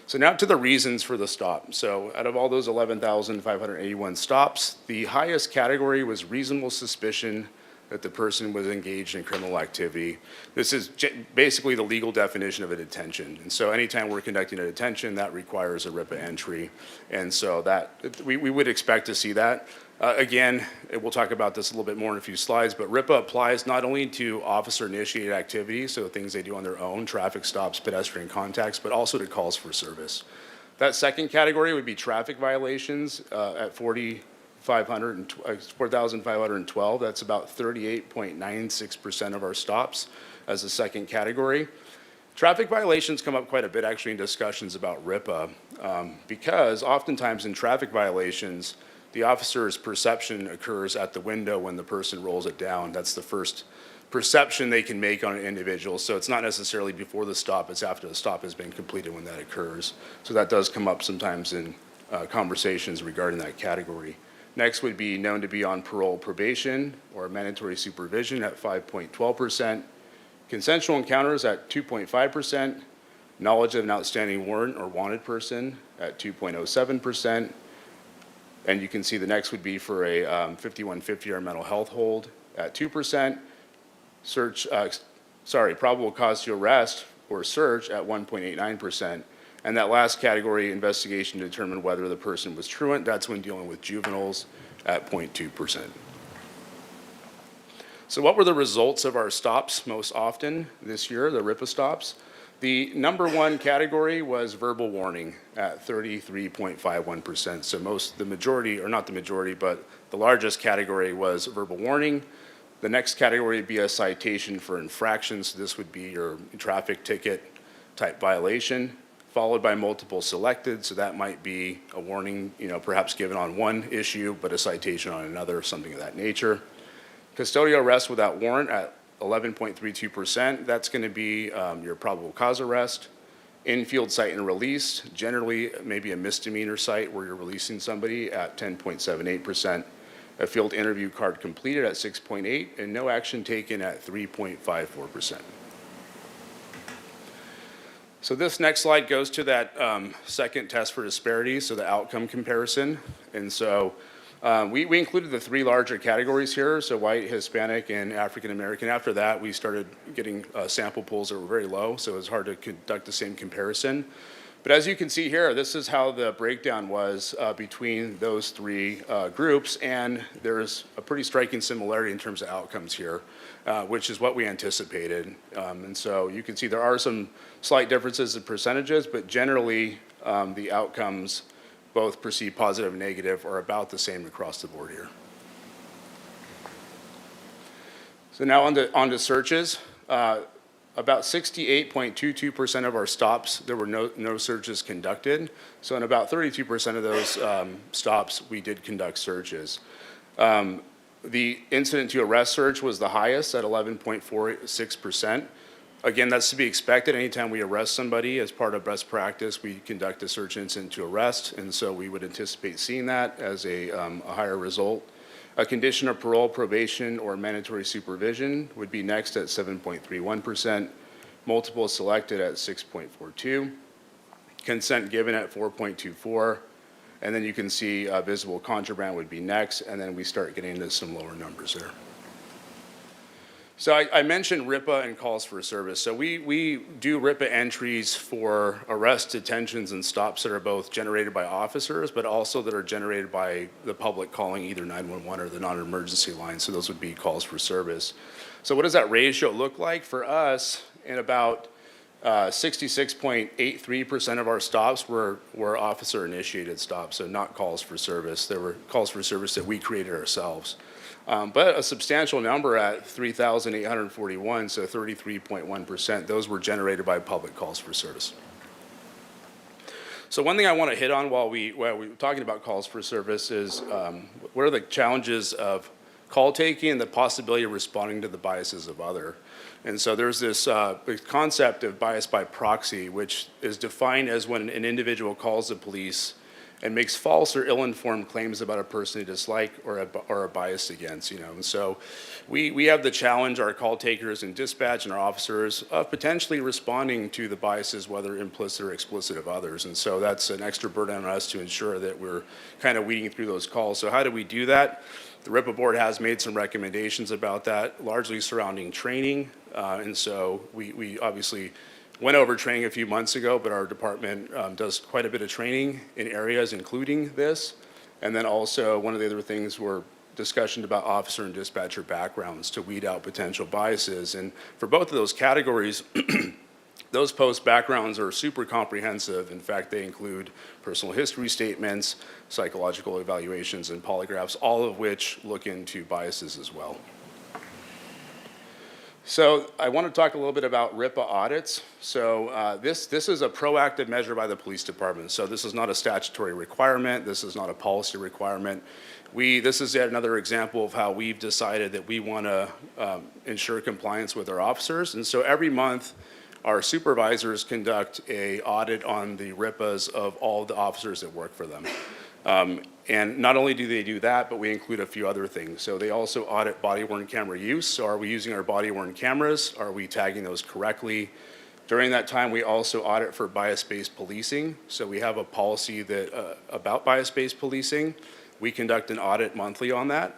So now to the reasons for the stop. So out of all those 11,581 stops, the highest category was reasonable suspicion that the person was engaged in criminal activity. This is basically the legal definition of a detention. And so anytime we're conducting a detention, that requires a RIPA entry. And so that we would expect to see that. Again, we'll talk about this a little bit more in a few slides, but RIPA applies not only to officer-initiated activities, so things they do on their own, traffic stops, pedestrian contacts, but also to calls for service. That second category would be traffic violations at 4,512. That's about 38.96% of our stops as a second category. Traffic violations come up quite a bit actually in discussions about RIPA because oftentimes in traffic violations, the officer's perception occurs at the window when the person rolls it down. That's the first perception they can make on an individual. So it's not necessarily before the stop, it's after the stop has been completed when that occurs. So that does come up sometimes in conversations regarding that category. Next would be known to be on parole probation or mandatory supervision at 5.12%. Consensual encounters at 2.5%. Knowledge of an outstanding warrant or wanted person at 2.07%. And you can see the next would be for a 5150 or mental health hold at 2%. Probable cause to arrest or search at 1.89%. And that last category, investigation to determine whether the person was truant, that's when dealing with juveniles at 0.2%. So what were the results of our stops most often this year, the RIPA stops? The number one category was verbal warning at 33.51%. So the majority, or not the majority, but the largest category was verbal warning. The next category would be a citation for infractions. So this would be your traffic ticket type violation, followed by multiple selected. So that might be a warning, perhaps given on one issue, but a citation on another, something of that nature. Custodial arrest without warrant at 11.32%. That's going to be your probable cause arrest. In-field cite and release, generally maybe a misdemeanor cite where you're releasing somebody at 10.78%. A field interview card completed at 6.8%, and no action taken at 3.54%. So this next slide goes to that second test for disparities, so the outcome comparison. And so we included the three larger categories here, so white, Hispanic, and African American. After that, we started getting sample pools that were very low, so it was hard to conduct the same comparison. But as you can see here, this is how the breakdown was between those three groups, and there's a pretty striking similarity in terms of outcomes here, which is what we anticipated. And so you can see there are some slight differences in percentages, but generally the outcomes, both perceived positive and negative, are about the same across the board here. So now on to searches. About 68.22% of our stops, there were no searches conducted. So in about 32% of those stops, we did conduct searches. The incident to arrest search was the highest at 11.46%. Again, that's to be expected. Anytime we arrest somebody, as part of best practice, we conduct a search incident to arrest, and so we would anticipate seeing that as a higher result. A condition of parole, probation, or mandatory supervision would be next at 7.31%. Multiple selected at 6.42%. Consent given at 4.24%. And then you can see visible contraband would be next, and then we start getting into some lower numbers there. So I mentioned RIPA and calls for service. So we do RIPA entries for arrests, detentions, and stops that are both generated by officers, but also that are generated by the public calling either 911 or the non-emergency line. So those would be calls for service. So what does that ratio look like? For us, in about 66.83% of our stops were officer-initiated stops, so not calls for service. There were calls for service that we created ourselves. But a substantial number at 3,841, so 33.1%, those were generated by public calls for service. So one thing I want to hit on while we're talking about calls for service is what are the challenges of call taking and the possibility of responding to the biases of other. And so there's this concept of bias by proxy, which is defined as when an individual calls the police and makes false or ill-informed claims about a person they dislike or are biased against, And so we have the challenge, our call takers and dispatch and our officers, of potentially responding to the biases, whether implicit or explicit, of others. And so that's an extra burden on us to ensure that we're kind of weeding through those calls. So how do we do that? The RIPA board has made some recommendations about that, largely surrounding training. And so we obviously went over training a few months ago, but our department does quite a bit of training in areas including this. And then also one of the other things were discussion about officer and dispatcher backgrounds to weed out potential biases. And for both of those categories, those post backgrounds are super comprehensive. In fact, they include personal history statements, psychological evaluations, and polygraphs, all of which look into biases as well. So I want to talk a little bit about RIPA audits. So this is a proactive measure by the police department. So this is not a statutory requirement. This is not a policy requirement. This is yet another example of how we've decided that we want to ensure compliance with our officers. And so every month, our supervisors conduct an audit on the RIPAs of all the officers that work for them. And not only do they do that, but we include a few other things. So they also audit body-worn camera use. So are we using our body-worn cameras? Are we tagging those correctly? During that time, we also audit for bias-based policing. So we have a policy that about bias-based policing. We conduct an audit monthly on that.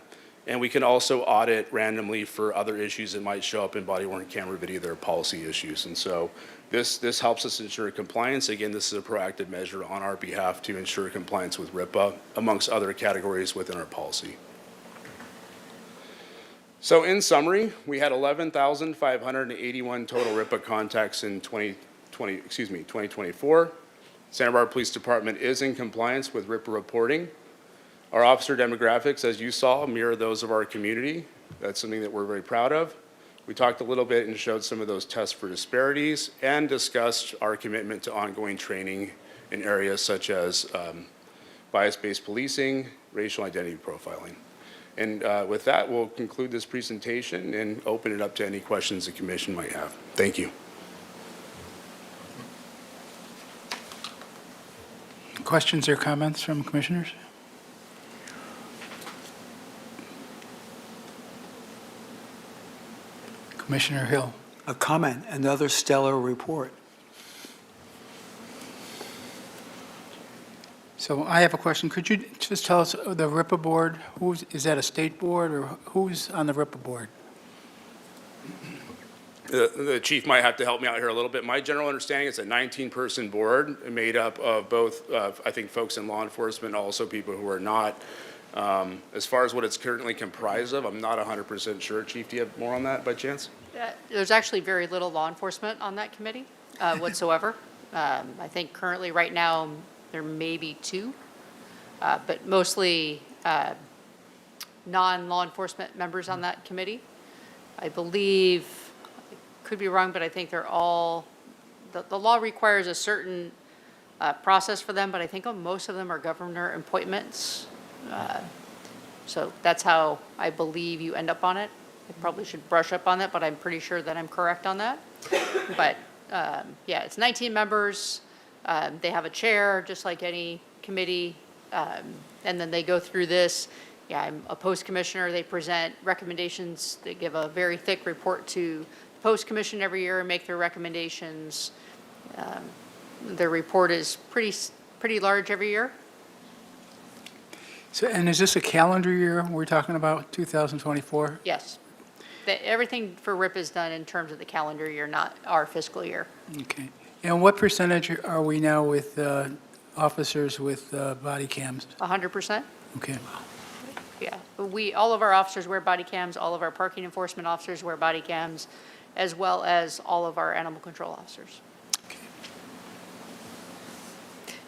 And we can also audit randomly for other issues that might show up in body-worn camera video that are policy issues. And so this helps us ensure compliance. Again, this is a proactive measure on our behalf to ensure compliance with RIPA, amongst other categories within our policy. So in summary, we had 11,581 total RIPA contacts in 2024. Santa Barbara Police Department is in compliance with RIPA reporting. Our officer demographics, as you saw, mirror those of our community. That's something that we're very proud of. We talked a little bit and showed some of those tests for disparities and discussed our commitment to ongoing training in areas such as bias-based policing, racial identity profiling. And with that, we'll conclude this presentation and open it up to any questions the commission might have. Thank you. Questions or comments from commissioners? Commissioner Hill. A comment, another stellar report. So I have a question. Could you just tell us the RIPA board, is that a state board or who's on the RIPA board? The chief might have to help me out here a little bit. My general understanding is a 19-person board made up of both, I think, folks in law enforcement, also people who are not. As far as what it's currently comprised of, I'm not 100% sure. Chief, do you have more on that by chance? There's actually very little law enforcement on that committee whatsoever. I think currently, right now, there may be 2, but mostly non-law enforcement members on that committee. I believe, I could be wrong, but I think they're all, the law requires a certain process for them, but I think most of them are governor appointments. So that's how I believe you end up on it. I probably should brush up on that, but I'm pretty sure that I'm correct on that. But yeah, it's 19 members. They have a chair, just like any committee, and then they go through this. Yeah, I'm a post commissioner. They present recommendations. They give a very thick report to the post commission every year and make their recommendations. Their report is pretty large every year. So, and is this a calendar year we're talking about, 2024? Yes. Everything for RIP is done in terms of the calendar year, not our fiscal year. Okay. And what percentage are we now with officers with body cams? 100%. Okay. Yeah. All of our officers wear body cams, all of our parking enforcement officers wear body cams, as well as all of our animal control officers. Okay.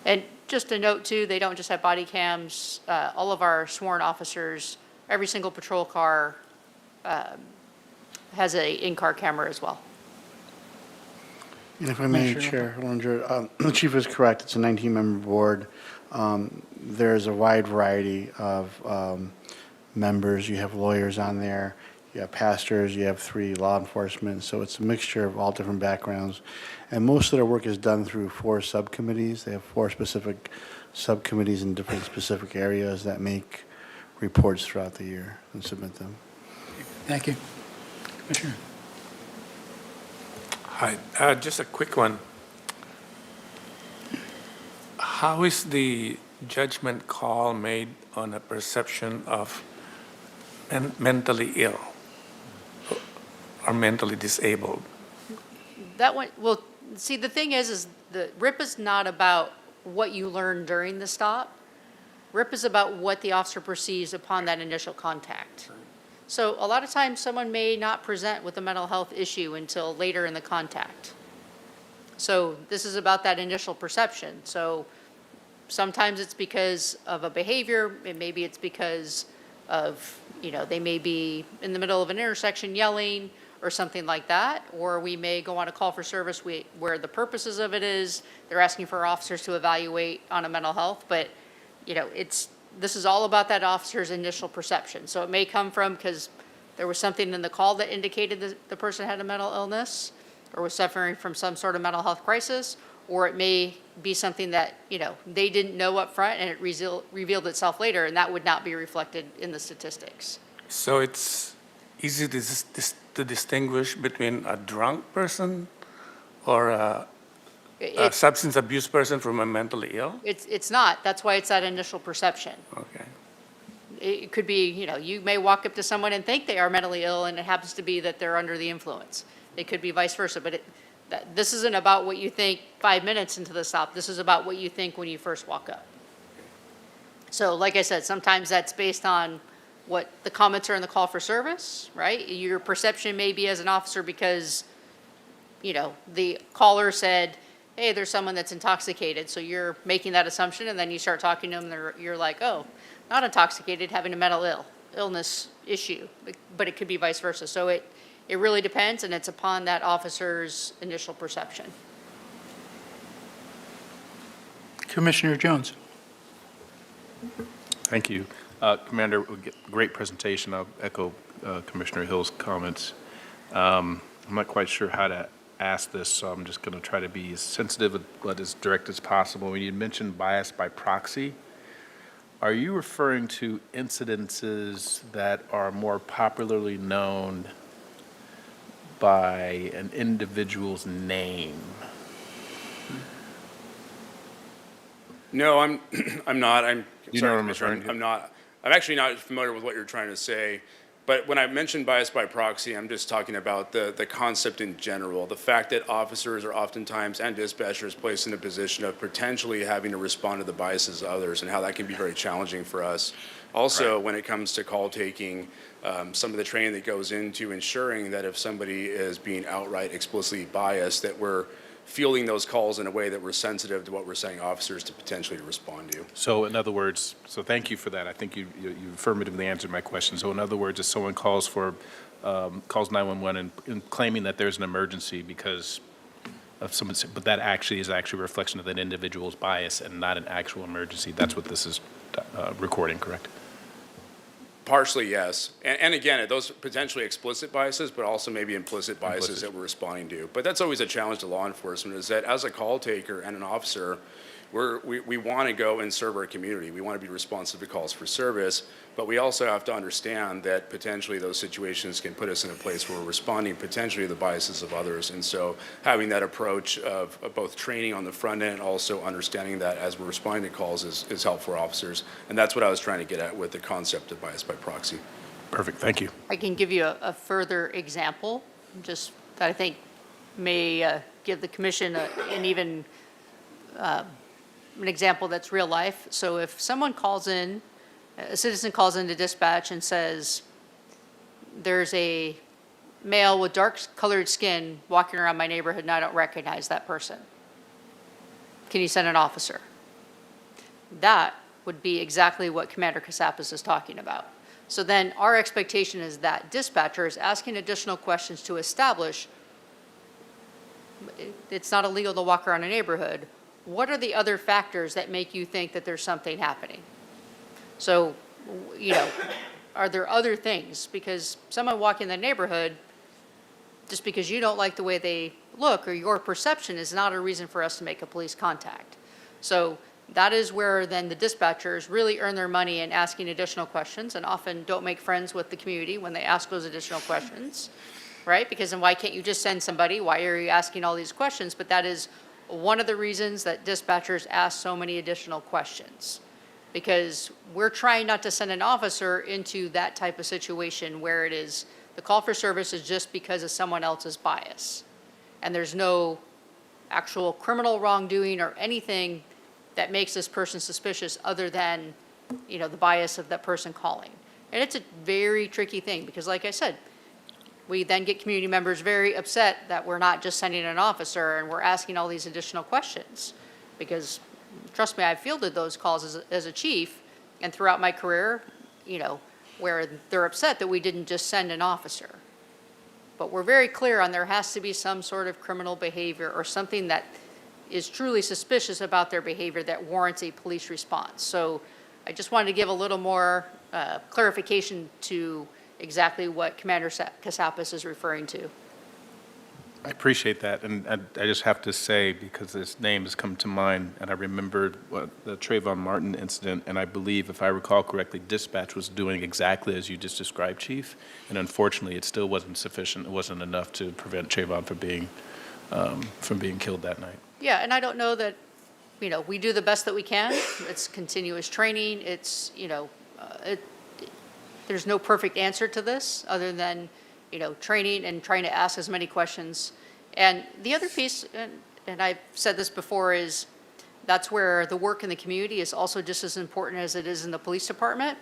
And just a note too, they don't just have body cams. All of our sworn officers, every single patrol car has a in-car camera as well. And if I may, Commissioner. Chair, the chief is correct. It's a 19-member board. There's a wide variety of members. You have lawyers on there. You have pastors. You have 3 law enforcement. So it's a mixture of all different backgrounds. And most of their work is done through 4 subcommittees. They have 4 specific subcommittees in different specific areas that make reports throughout the year and submit them. Thank you. Commissioner. Hi, just a quick one. How is the judgment call made on a perception of mentally ill or mentally disabled? That one, well, see, the thing is the RIP is not about what you learn during the stop. RIP is about what the officer perceives upon that initial contact. So a lot of times someone may not present with a mental health issue until later in the contact. So this is about that initial perception. So sometimes it's because of a behavior, and maybe it's because of, they may be in the middle of an intersection yelling or something like that, or we may go on a call for service where the purposes of it is they're asking for officers to evaluate on a mental health, but this is all about that officer's initial perception. So it may come from because there was something in the call that indicated that the person had a mental illness or was suffering from some sort of mental health crisis, or it may be something that, they didn't know up front and it revealed itself later, and that would not be reflected in the statistics. So it's easy to distinguish between a drunk person or a substance abuse person from a mentally ill? It's not. That's why it's that initial perception. Okay. it could be, you may walk up to someone and think they are mentally ill, and it happens to be that they're under the influence. It could be vice versa, but this isn't about what you think 5 minutes into the stop. This is about what you think when you first walk up. So like I said, sometimes that's based on what the comments are in the call for service, right? Your perception may be as an officer because, the caller said, hey, there's someone that's intoxicated. So you're making that assumption, and then you start talking to them, and you're like, oh, not intoxicated, having a mental illness issue, but it could be vice versa. So it really depends, and it's upon that officer's initial perception. Commissioner Jones. Thank you. Commander, great presentation. I'll echo Commissioner Hill's comments. I'm not quite sure how to ask this, so I'm just going to try to be as sensitive but as direct as possible. When you mentioned bias by proxy, are you referring to incidences that are more popularly known by an individual's name? No, I'm not. You know what I'm referring to? I'm not. I'm actually not familiar with what you're trying to say. But when I mention bias by proxy, I'm just talking about the concept in general. The fact that officers are oftentimes, and dispatchers, placed in a position of potentially having to respond to the biases of others, and how that can be very challenging for us. Also, when it comes to call taking, some of the training that goes into ensuring that if somebody is being outright explicitly biased, that we're fielding those calls in a way that we're sensitive to what we're saying officers to potentially respond to. So in other words, so thank you for that. I think you affirmatively answered my question. So in other words, if someone calls 911 and claiming that there's an emergency because of someone, but that actually is a reflection of that individual's bias and not an actual emergency, that's what this is recording, correct? Partially, yes. And again, those potentially explicit biases, but also maybe implicit biases that we're responding to. But that's always a challenge to law enforcement, is that as a call taker and an officer, we want to go and serve our community. We want to be responsive to calls for service, but we also have to understand that potentially those situations can put us in a place where we're responding potentially to the biases of others. And so having that approach of both training on the front end and also understanding that as we're responding to calls is helpful for officers. And that's what I was trying to get at with the concept of bias by proxy. Perfect, thank you. I can give you a further example, just that I think may give the commission an example that's real life. So if someone calls in, a citizen calls into dispatch and says, there's a male with dark colored skin walking around my neighborhood and I don't recognize that person. Can you send an officer? That would be exactly what Commander Casappas is talking about. So then our expectation is that dispatcher is asking additional questions to establish it's not illegal to walk around a neighborhood. What are the other factors that make you think that there's something happening? So, are there other things? Because someone walking in the neighborhood, just because you don't like the way they look or your perception is not a reason for us to make a police contact. So that is where then the dispatchers really earn their money in asking additional questions, and often don't make friends with the community when they ask those additional questions, right? Because then why can't you just send somebody? Why are you asking all these questions? But that is one of the reasons that dispatchers ask so many additional questions, because we're trying not to send an officer into that type of situation where it is the call for service is just because of someone else's bias, and there's no actual criminal wrongdoing or anything that makes this person suspicious other than, the bias of that person calling. And it's a very tricky thing because, like I said, we then get community members very upset that we're not just sending an officer and we're asking all these additional questions. Because, trust me, I've fielded those calls as a chief and throughout my career, where they're upset that we didn't just send an officer. But we're very clear on there has to be some sort of criminal behavior or something that is truly suspicious about their behavior that warrants a police response. So I just wanted to give a little more clarification to exactly what Commander Casappas is referring to. I appreciate that, and I just have to say, because this name has come to mind, and I remembered the Trayvon Martin incident, and I believe, if I recall correctly, dispatch was doing exactly as you just described, Chief, and unfortunately, it still wasn't sufficient. It wasn't enough to prevent Trayvon from being killed that night. Yeah, and I don't know that, we do the best that we can. It's continuous training. It's, there's no perfect answer to this other than, training and trying to ask as many questions. And the other piece, and I've said this before, is that's where the work in the community is also just as important as it is in the police department.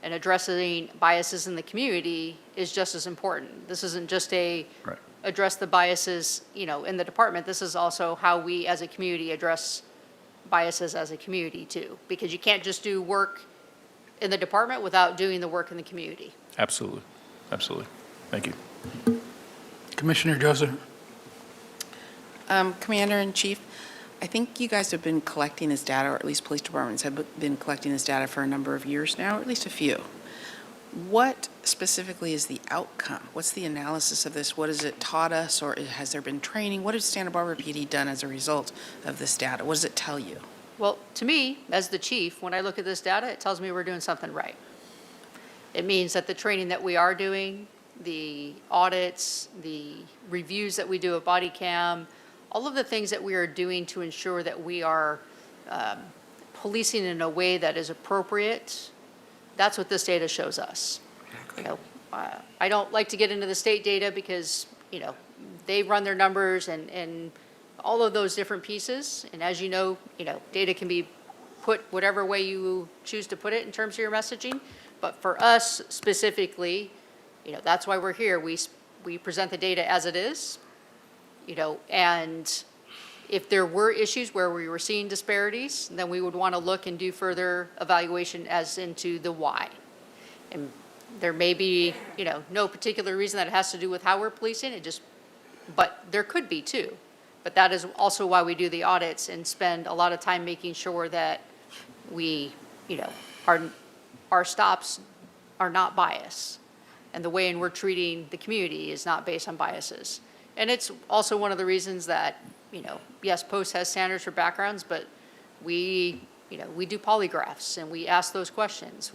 And addressing biases in the community is just as important. This isn't just address the biases, in the department. This is also how we as a community address biases as a community too. Because you can't just do work in the department without doing the work in the community. Absolutely. Absolutely. Thank you. Commissioner Joseph? Commander-in-Chief, I think you guys have been collecting this data, or at least police departments have been collecting this data for a number of years now, or at least a few. What specifically is the outcome? What's the analysis of this? What has it taught us, or has there been training? What has Santa Barbara PD done as a result of this data? What does it tell you? Well, to me, as the chief, when I look at this data, it tells me we're doing something right. It means that the training that we are doing, the audits, the reviews that we do of body cam, all of the things that we are doing to ensure that we are policing in a way that is appropriate, that's what this data shows us. I don't like to get into the state data because, they run their numbers and all of those different pieces. And as you know, data can be put whatever way you choose to put it in terms of your messaging. But for us specifically, that's why we're here. We present the data as it is. And if there were issues where we were seeing disparities, then we would want to look and do further evaluation as into the why. And there may be, no particular reason that it has to do with how we're policing it, but there could be too. But that is also why we do the audits and spend a lot of time making sure that we, our stops are not biased. And the way in we're treating the community is not based on biases. And it's also one of the reasons that, yes, Post has standards for backgrounds, but we do polygraphs and we ask those questions.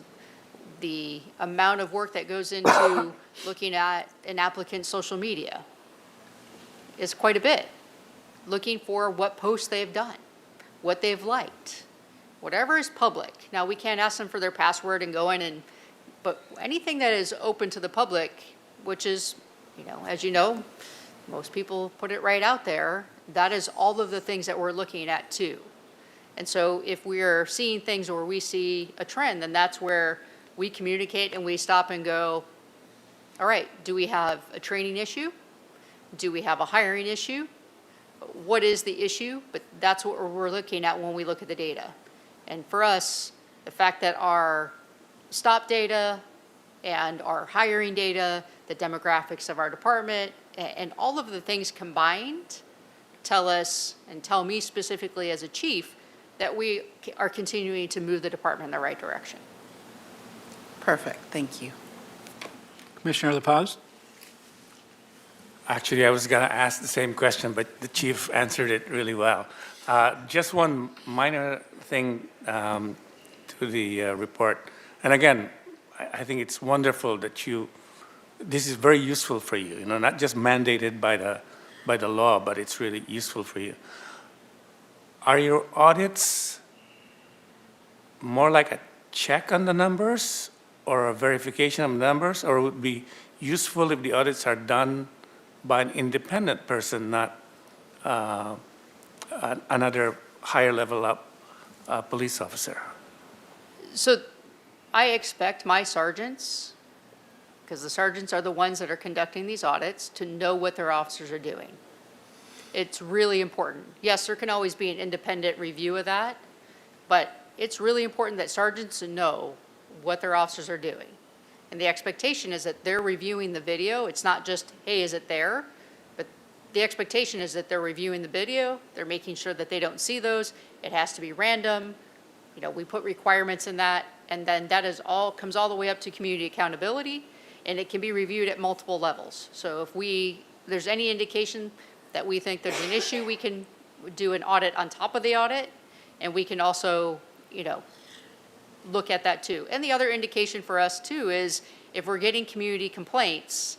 The amount of work that goes into looking at an applicant's social media is quite a bit. Looking for what posts they've done, what they've liked, whatever is public. Now, we can't ask them for their password and go in but anything that is open to the public, which is, as you know, most people put it right out there, that is all of the things that we're looking at too. And so if we're seeing things or we see a trend, then that's where we communicate and we stop and go, all right, do we have a training issue? Do we have a hiring issue? What is the issue? But that's what we're looking at when we look at the data. And for us, the fact that our stop data and our hiring data, the demographics of our department, and all of the things combined tell us and tell me specifically as a chief that we are continuing to move the department in the right direction. Perfect. Thank you. Commissioner LaPaz? Actually, I was going to ask the same question, but the chief answered it really well. Just one minor thing to the report. And again, I think it's wonderful that this is very useful for you, not just mandated by the law, but it's really useful for you. Are your audits more like a check on the numbers or a verification of numbers, or would it be useful if the audits are done by an independent person, not another higher level up police officer? So I expect my sergeants, because the sergeants are the ones that are conducting these audits, to know what their officers are doing. It's really important. Yes, there can always be an independent review of that, but it's really important that sergeants know what their officers are doing. And the expectation is that they're reviewing the video. It's not just, hey, is it there? But the expectation is that they're reviewing the video. They're making sure that they don't see those. It has to be random. We put requirements in that, and then that comes all the way up to community accountability, and it can be reviewed at multiple levels. So if there's any indication that we think there's an issue, we can do an audit on top of the audit, and we can also, look at that too. And the other indication for us too is if we're getting community complaints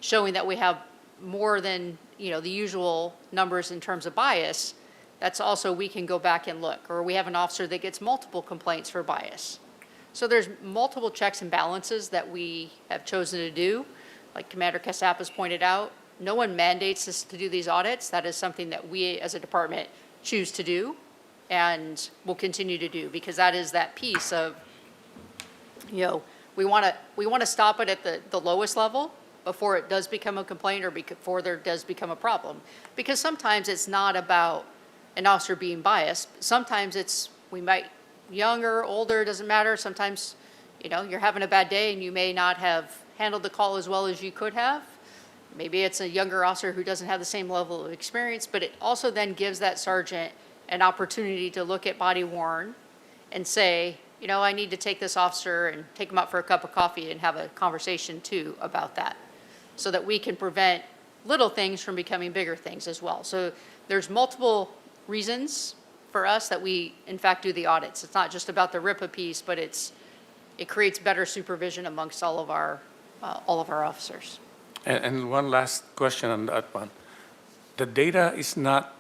showing that we have more than, the usual numbers in terms of bias, that's also, we can go back and look. Or we have an officer that gets multiple complaints for bias. So there's multiple checks and balances that we have chosen to do. Like Commander Casap has pointed out, no one mandates us to do these audits. That is something that we as a department choose to do and will continue to do, because that is that piece of, you know, we want to stop it at the lowest level before it does become a complaint or before there does become a problem. Because sometimes it's not about an officer being biased. Sometimes it's, younger, older, doesn't matter. Sometimes, you know, you're having a bad day and you may not have handled the call as well as you could have. Maybe it's a younger officer who doesn't have the same level of experience, but it also then gives that sergeant an opportunity to look at body worn and say, you know, I need to take this officer and take him out for a cup of coffee and have a conversation too about that, so that we can prevent little things from becoming bigger things as well. So there's multiple reasons for us that we, in fact, do the audits. It's not just about the RIPA piece, but it creates better supervision amongst all of our officers. And one last question on that one. The data is not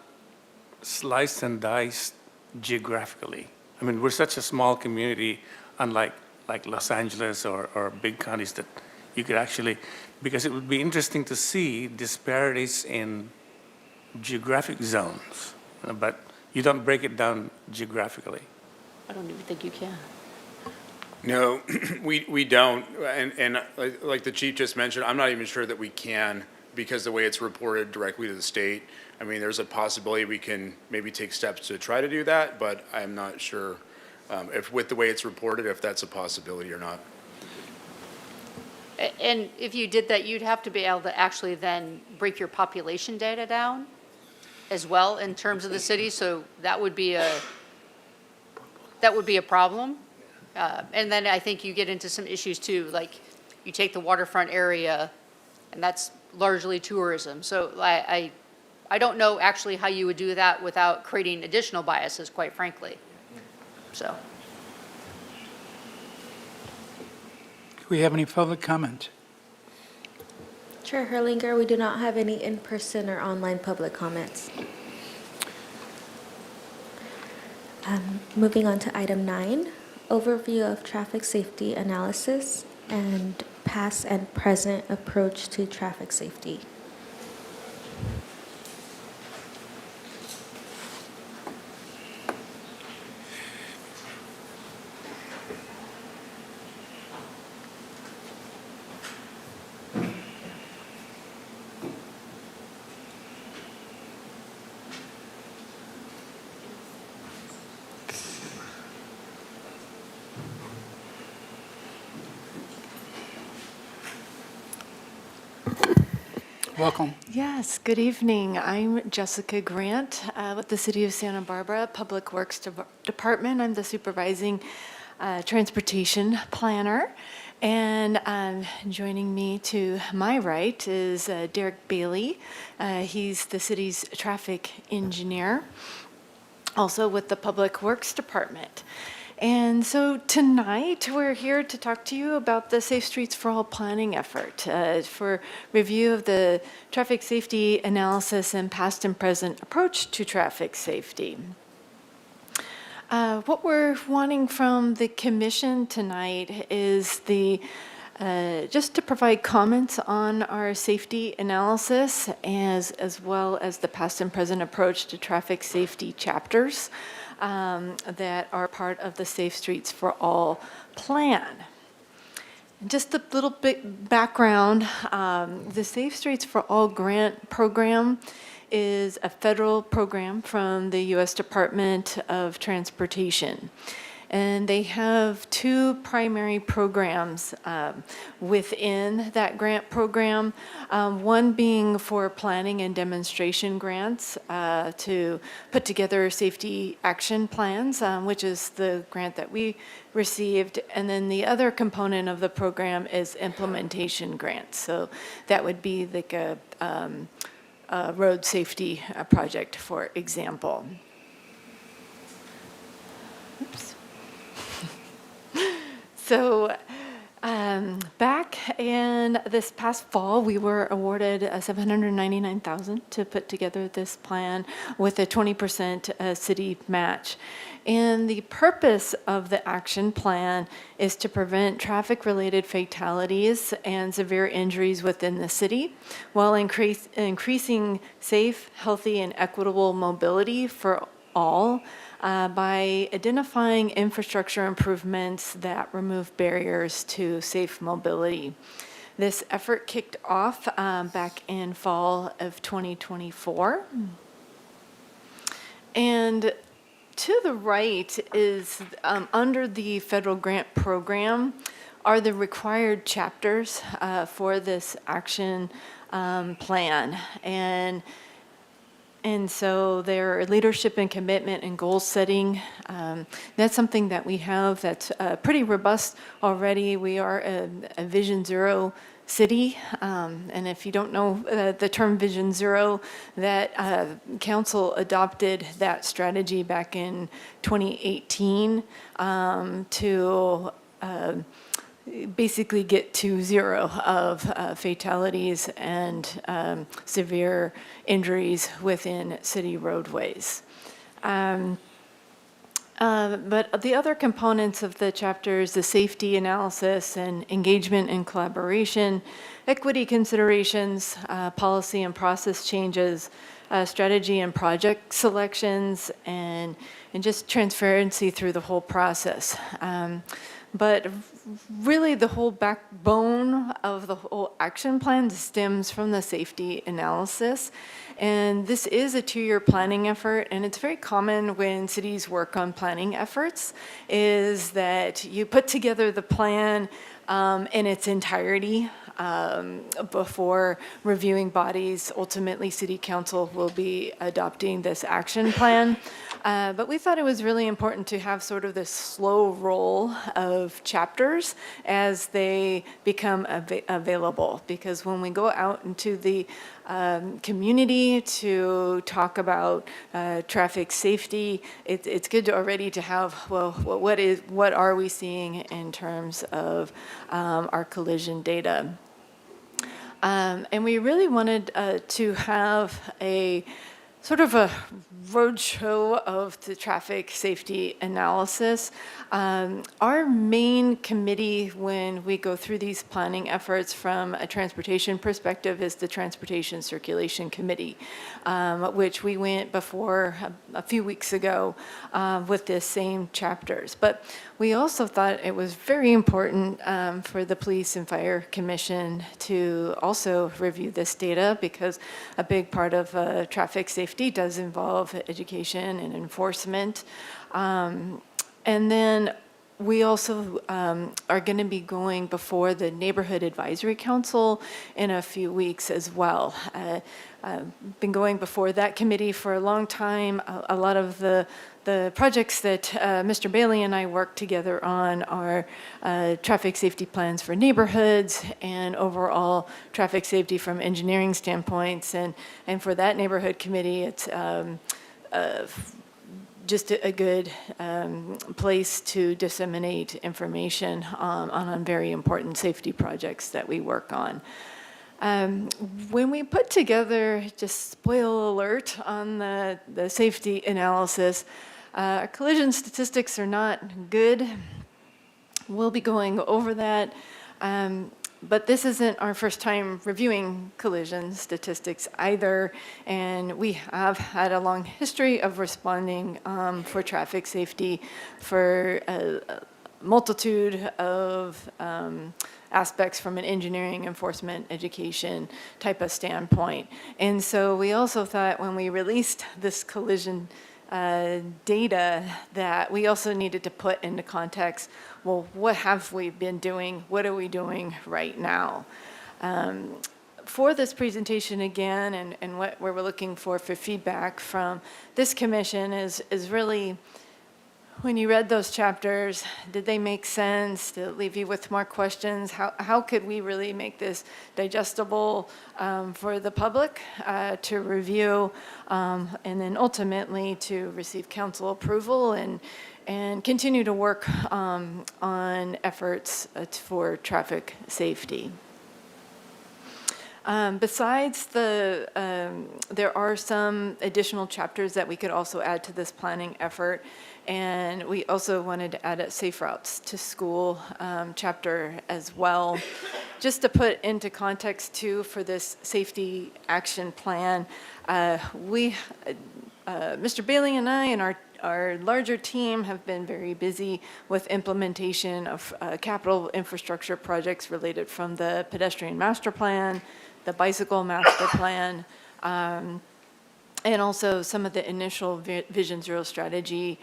sliced and diced geographically. I mean, we're such a small community, unlike like Los Angeles or big counties, that you could actually, because it would be interesting to see disparities in geographic zones, but you don't break it down geographically. I don't even think you can. No, we don't. And like the chief just mentioned, I'm not even sure that we can, because the way it's reported directly to the state. I mean, there's a possibility we can maybe take steps to try to do that, but I'm not sure if with the way it's reported, if that's a possibility or not. And if you did that, you'd have to be able to actually then break your population data down as well in terms of the city. So that would be a problem. And then I think you get into some issues too, like you take the waterfront area, and that's largely tourism. So I don't know actually how you would do that without creating additional biases, quite frankly. So. Do we have any public comment? Chair Herlinger, we do not have any in-person or online public comments. Moving on to item 9, overview of traffic safety analysis and past and present approach to traffic safety. Welcome. Yes, good evening. I'm Jessica Grant with the City of Santa Barbara Public Works Department. I'm the supervising transportation planner. And joining me to my right is Derek Bailey. He's the city's traffic engineer, also with the Public Works Department. And so tonight, we're here to talk to you about the Safe Streets for All planning effort for review of the traffic safety analysis and past and present approach to traffic safety. What we're wanting from the commission tonight is just to provide comments on our safety analysis as well as the past and present approach to traffic safety chapters that are part of the Safe Streets for All plan. Just a little bit background, the Safe Streets for All grant program is a federal program from the U.S. Department of Transportation. And they have two primary programs within that grant program, one being for planning and demonstration grants to put together safety action plans, which is the grant that we received. And then the other component of the program is implementation grants. So that would be like a road safety project, for example. Oops. So Back in this past fall, we were awarded $799,000 to put together this plan with a 20% city match. And the purpose of the action plan is to prevent traffic-related fatalities and severe injuries within the city while increasing safe, healthy, and equitable mobility for all by identifying infrastructure improvements that remove barriers to safe mobility. This effort kicked off back in fall of 2024. And to the right is, under the federal grant program, are the required chapters for this action plan. And so their leadership and commitment and goal setting, that's something that we have that's pretty robust already. We are a Vision Zero city, and if you don't know the term Vision Zero, that council adopted that strategy back in 2018 to basically get to zero of fatalities and severe injuries within city roadways. But the other components of the chapters, the safety analysis and engagement and collaboration, equity considerations, policy and process changes, strategy and project selections, and just transparency through the whole process. But really the whole backbone of the whole action plan stems from the safety analysis. And this is a 2-year planning effort, and it's very common when cities work on planning efforts, is that you put together the plan in its entirety before reviewing bodies. Ultimately, City Council will be adopting this action plan. But we thought it was really important to have sort of this slow roll of chapters as they become available. Because when we go out into the community to talk about traffic safety, it's good already to have, well, what are we seeing in terms of our collision data? And we really wanted to have a sort of a roadshow of the traffic safety analysis. Our main committee, when we go through these planning efforts from a transportation perspective, is the Transportation Circulation Committee, which we went before a few weeks ago with the same chapters. But we also thought it was very important for the Police and Fire Commission to also review this data, because a big part of traffic safety does involve education and enforcement. And then we also are going to be going before the Neighborhood Advisory Council in a few weeks as well. I've been going before that committee for a long time. A lot of the projects that Mr. Bailey and I work together on are traffic safety plans for neighborhoods and overall traffic safety from engineering standpoints. And for that neighborhood committee, it's just a good place to disseminate information on very important safety projects that we work on. When we put together, just spoiler alert, on the safety analysis, our collision statistics are not good. We'll be going over that. But this isn't our first time reviewing collision statistics either, and we have had a long history of responding for traffic safety for a multitude of aspects from an engineering, enforcement, education type of standpoint. And so we also thought when we released this collision data that we also needed to put into context, well, what have we been doing? What are we doing right now? For this presentation again, and what we're looking for feedback from this commission is really when you read those chapters, did they make sense? Did it leave you with more questions? How could we really make this digestible for the public to review and then ultimately to receive council approval and continue to work on efforts for traffic safety? Besides there are some additional chapters that we could also add to this planning effort, and we also wanted to add a Safe Routes to School chapter as well. Just to put into context too, for this safety action plan, Mr. Bailey and I and our larger team have been very busy with implementation of capital infrastructure projects related from the pedestrian master plan, the bicycle master plan, and also some of the initial Vision Zero strategy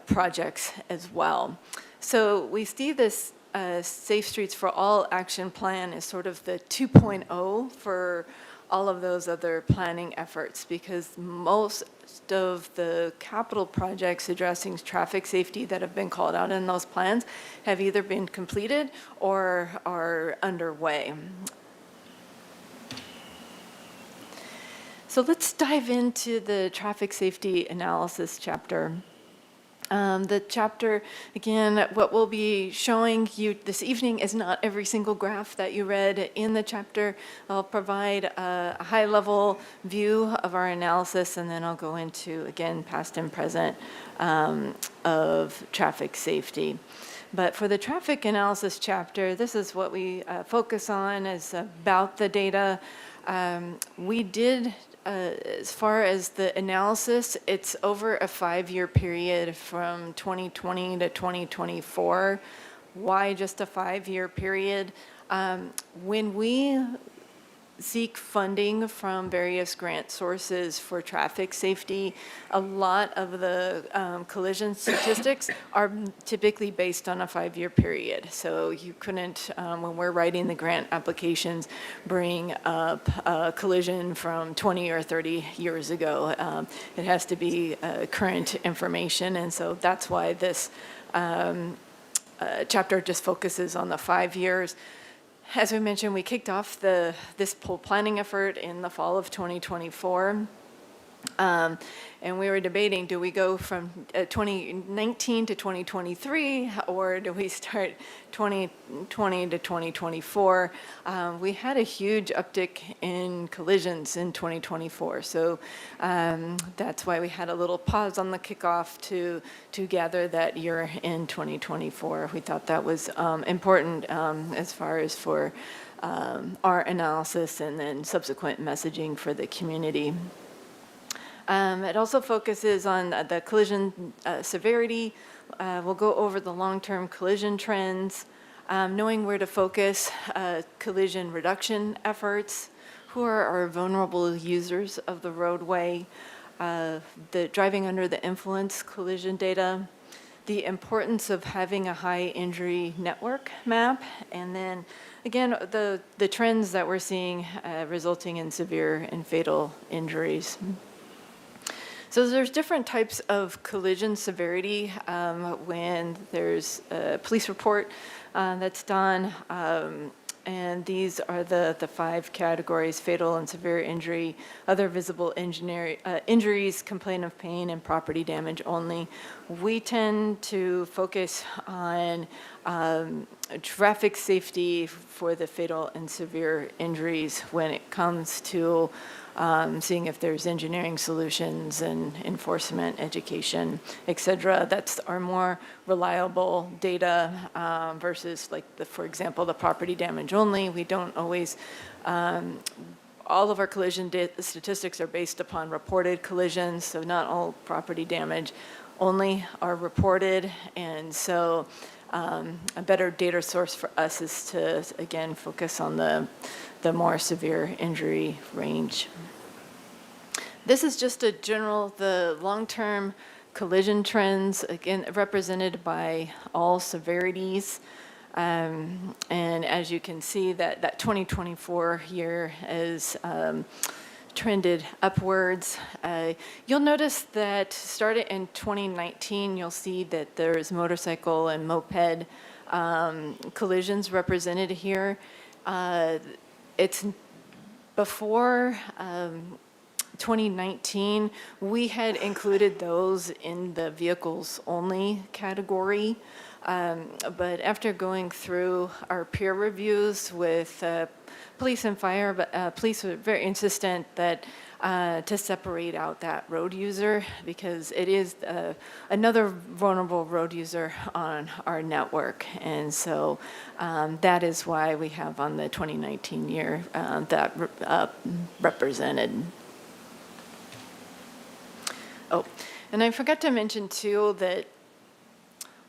projects as well. So we see this Safe Streets for All action plan as sort of the 2.0 for all of those other planning efforts, because most of the capital projects addressing traffic safety that have been called out in those plans have either been completed or are underway. So let's dive into the traffic safety analysis chapter. The chapter, again, what we'll be showing you this evening is not every single graph that you read in the chapter. I'll provide a high-level view of our analysis, and then I'll go into, again, past and present of traffic safety. But for the traffic analysis chapter, this is what we focus on, is about the data. We did as far as the analysis, it's over a 5-year period from 2020 to 2024. Why just a 5-year period? When we seek funding from various grant sources for traffic safety, a lot of the collision statistics are typically based on a 5-year period. So you couldn't, when we're writing the grant applications, bring up a collision from 20 or 30 years ago. It has to be current information, and so that's why this chapter just focuses on the 5 years. As we mentioned, we kicked off this pool planning effort in the fall of 2024. And we were debating, do we go from 2019 to 2023, or do we start 2020 to 2024? We had a huge uptick in collisions in 2024. So that's why we had a little pause on the kickoff to gather that year in 2024. We thought that was important as far as for our analysis and then subsequent messaging for the community. It also focuses on the collision severity. We'll go over the long-term collision trends, knowing where to focus collision reduction efforts, who are our vulnerable users of the roadway, the driving under the influence collision data, the importance of having a high injury network map, and then again, the trends that we're seeing resulting in severe and fatal injuries. So there's different types of collision severity when there's a police report that's done, and these are the 5 categories: fatal and severe injury, other visible injuries, complaint of pain, and property damage only. We tend to focus on traffic safety for the fatal and severe injuries when it comes to seeing if there's engineering solutions and enforcement, education, et cetera. That's our more reliable data versus, like, for example, the property damage only. We don't always, all of our collision statistics are based upon reported collisions, so not all property damage only are reported. And so a better data source for us is to, again, focus on the more severe injury range. This is just a general, the long-term collision trends, again, represented by all severities. And as you can see, that 2024 year is trended upwards. You'll notice that starting in 2019, you'll see that there's motorcycle and moped collisions represented here. It's before 2019, we had included those in the vehicles only category. But after going through our peer reviews with police and fire, but police were very insistent that to separate out that road user because it is another vulnerable road user on our network. And so that is why we have on the 2019 year that represented. Oh, and I forgot to mention too that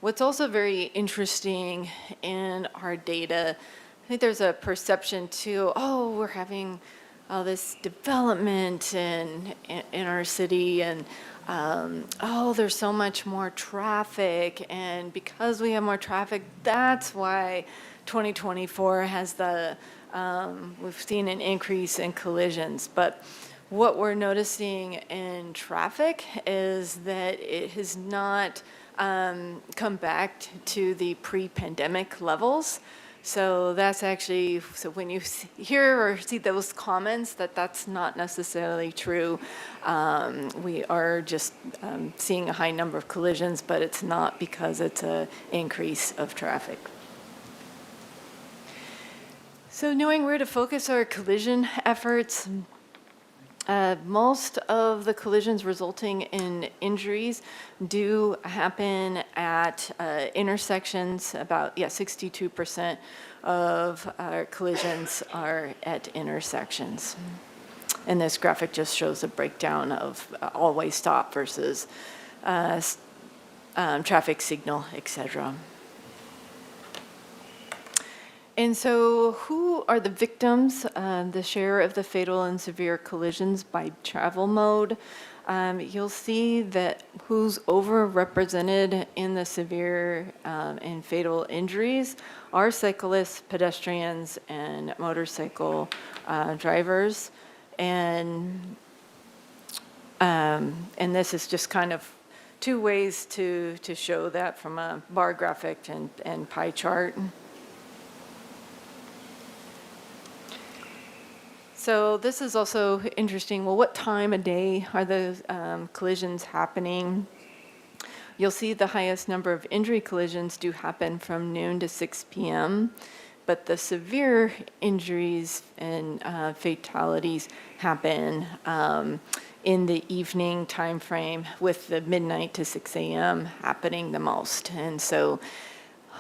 what's also very interesting in our data, I think there's a perception too, oh, we're having all this development in our city and oh, there's so much more traffic. And because we have more traffic, that's why 2024 has we've seen an increase in collisions. But what we're noticing in traffic is that it has not come back to the pre-pandemic levels. So that's actually, so when you hear or see those comments, that's not necessarily true. We are just seeing a high number of collisions, but it's not because it's an increase of traffic. So knowing where to focus our collision efforts, most of the collisions resulting in injuries do happen at intersections. About 62% of our collisions are at intersections. And this graphic just shows a breakdown of all-way stop versus traffic signal, etc. And so who are the victims? The share of the fatal and severe collisions by travel mode. You'll see that who's overrepresented in the severe and fatal injuries are cyclists, pedestrians, and motorcycle drivers. And this is just kind of two ways to show that from a bar graphic and pie chart. So this is also interesting. Well, what time of day are the collisions happening? You'll see the highest number of injury collisions do happen from noon to 6 p.m., but the severe injuries and fatalities happen in the evening time frame, with the midnight to 6 a.m. happening the most. And so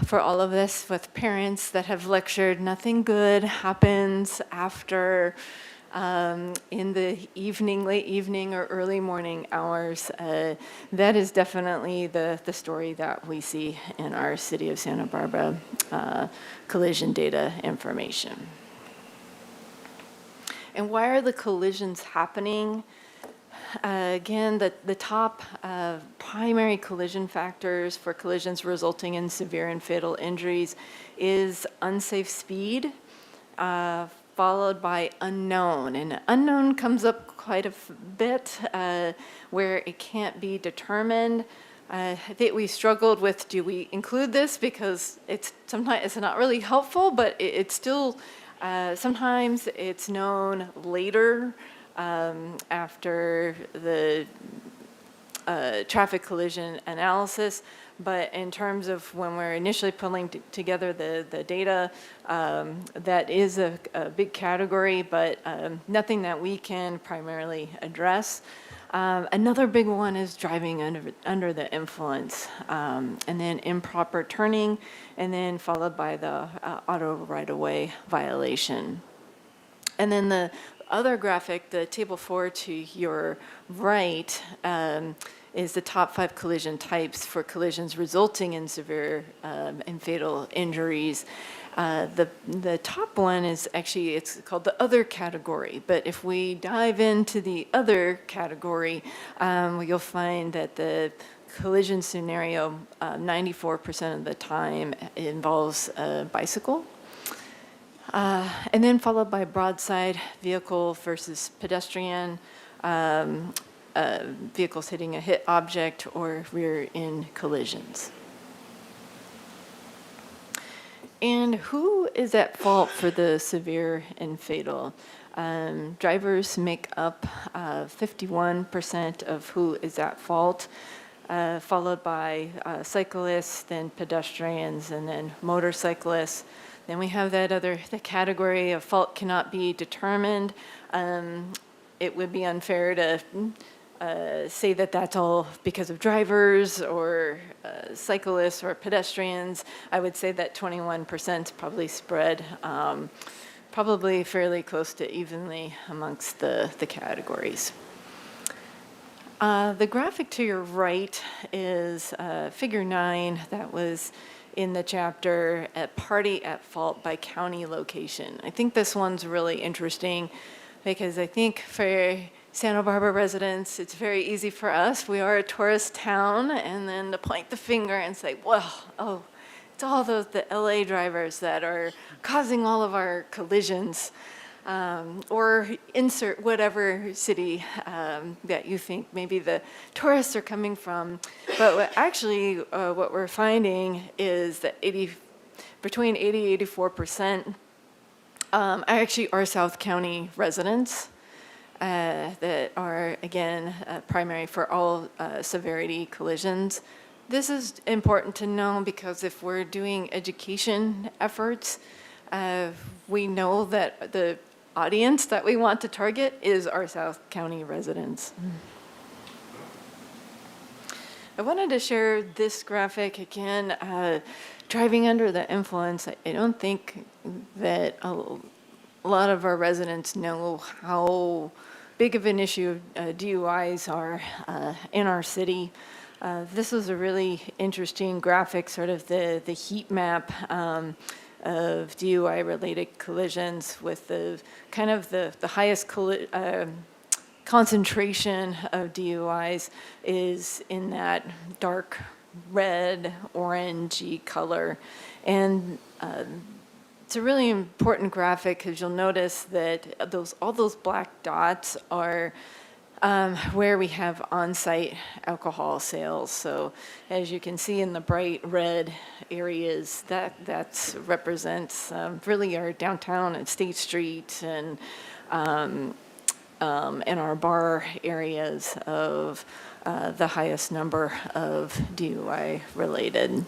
for all of this, with parents that have lectured, nothing good happens after in the evening, late evening or early morning hours. That is definitely the story that we see in our City of Santa Barbara collision data information. And why are the collisions happening? Again, the top primary collision factors for collisions resulting in severe and fatal injuries is unsafe speed, followed by unknown. And unknown comes up quite a bit where it can't be determined. I think we struggled with, do we include this? Because sometimes it's not really helpful, but it's still, sometimes it's known later after the traffic collision analysis. But in terms of when we're initially pulling together the data, that is a big category, but nothing that we can primarily address. Another big one is driving under the influence, and then improper turning, and then followed by the auto right-of-way violation. And then the other graphic, the table 4 to your right, is the top 5 collision types for collisions resulting in severe and fatal injuries. The top one is actually, it's called the other category. But if we dive into the other category, you'll find that the collision scenario 94% of the time involves a bicycle. And then followed by broadside vehicle versus pedestrian, vehicles hitting a hit object or rear-end collisions. And who is at fault for the severe and fatal? Drivers make up 51% of who is at fault, followed by cyclists, then pedestrians, and then motorcyclists. Then we have the category of fault cannot be determined. It would be unfair to say that that's all because of drivers or cyclists or pedestrians. I would say that 21% is probably spread probably fairly close to evenly amongst the categories. The graphic to your right is figure 9 that was in the chapter at Party at Fault by County Location. I think this one's really interesting because I think for Santa Barbara residents, it's very easy for us. We are a tourist town, and then to point the finger and say, well, it's all the LA drivers that are causing all of our collisions, or insert whatever city that you think maybe the tourists are coming from. But what we're finding is that between 80 and 84% actually are South County residents that are, again, primary for all severity collisions. This is important to know because if we're doing education efforts, we know that the audience that we want to target is our South County residents. I wanted to share this graphic again. Driving under the influence, I don't think that a lot of our residents know how big of an issue DUIs are in our city. This was a really interesting graphic, sort of the heat map of DUI-related collisions with the highest concentration of DUIs is in that dark red, orangey color. And it's a really important graphic because you'll notice that all those black dots are where we have on-site alcohol sales. So as you can see in the bright red areas, that represents really our downtown and State Street and our bar areas of the highest number of DUI-related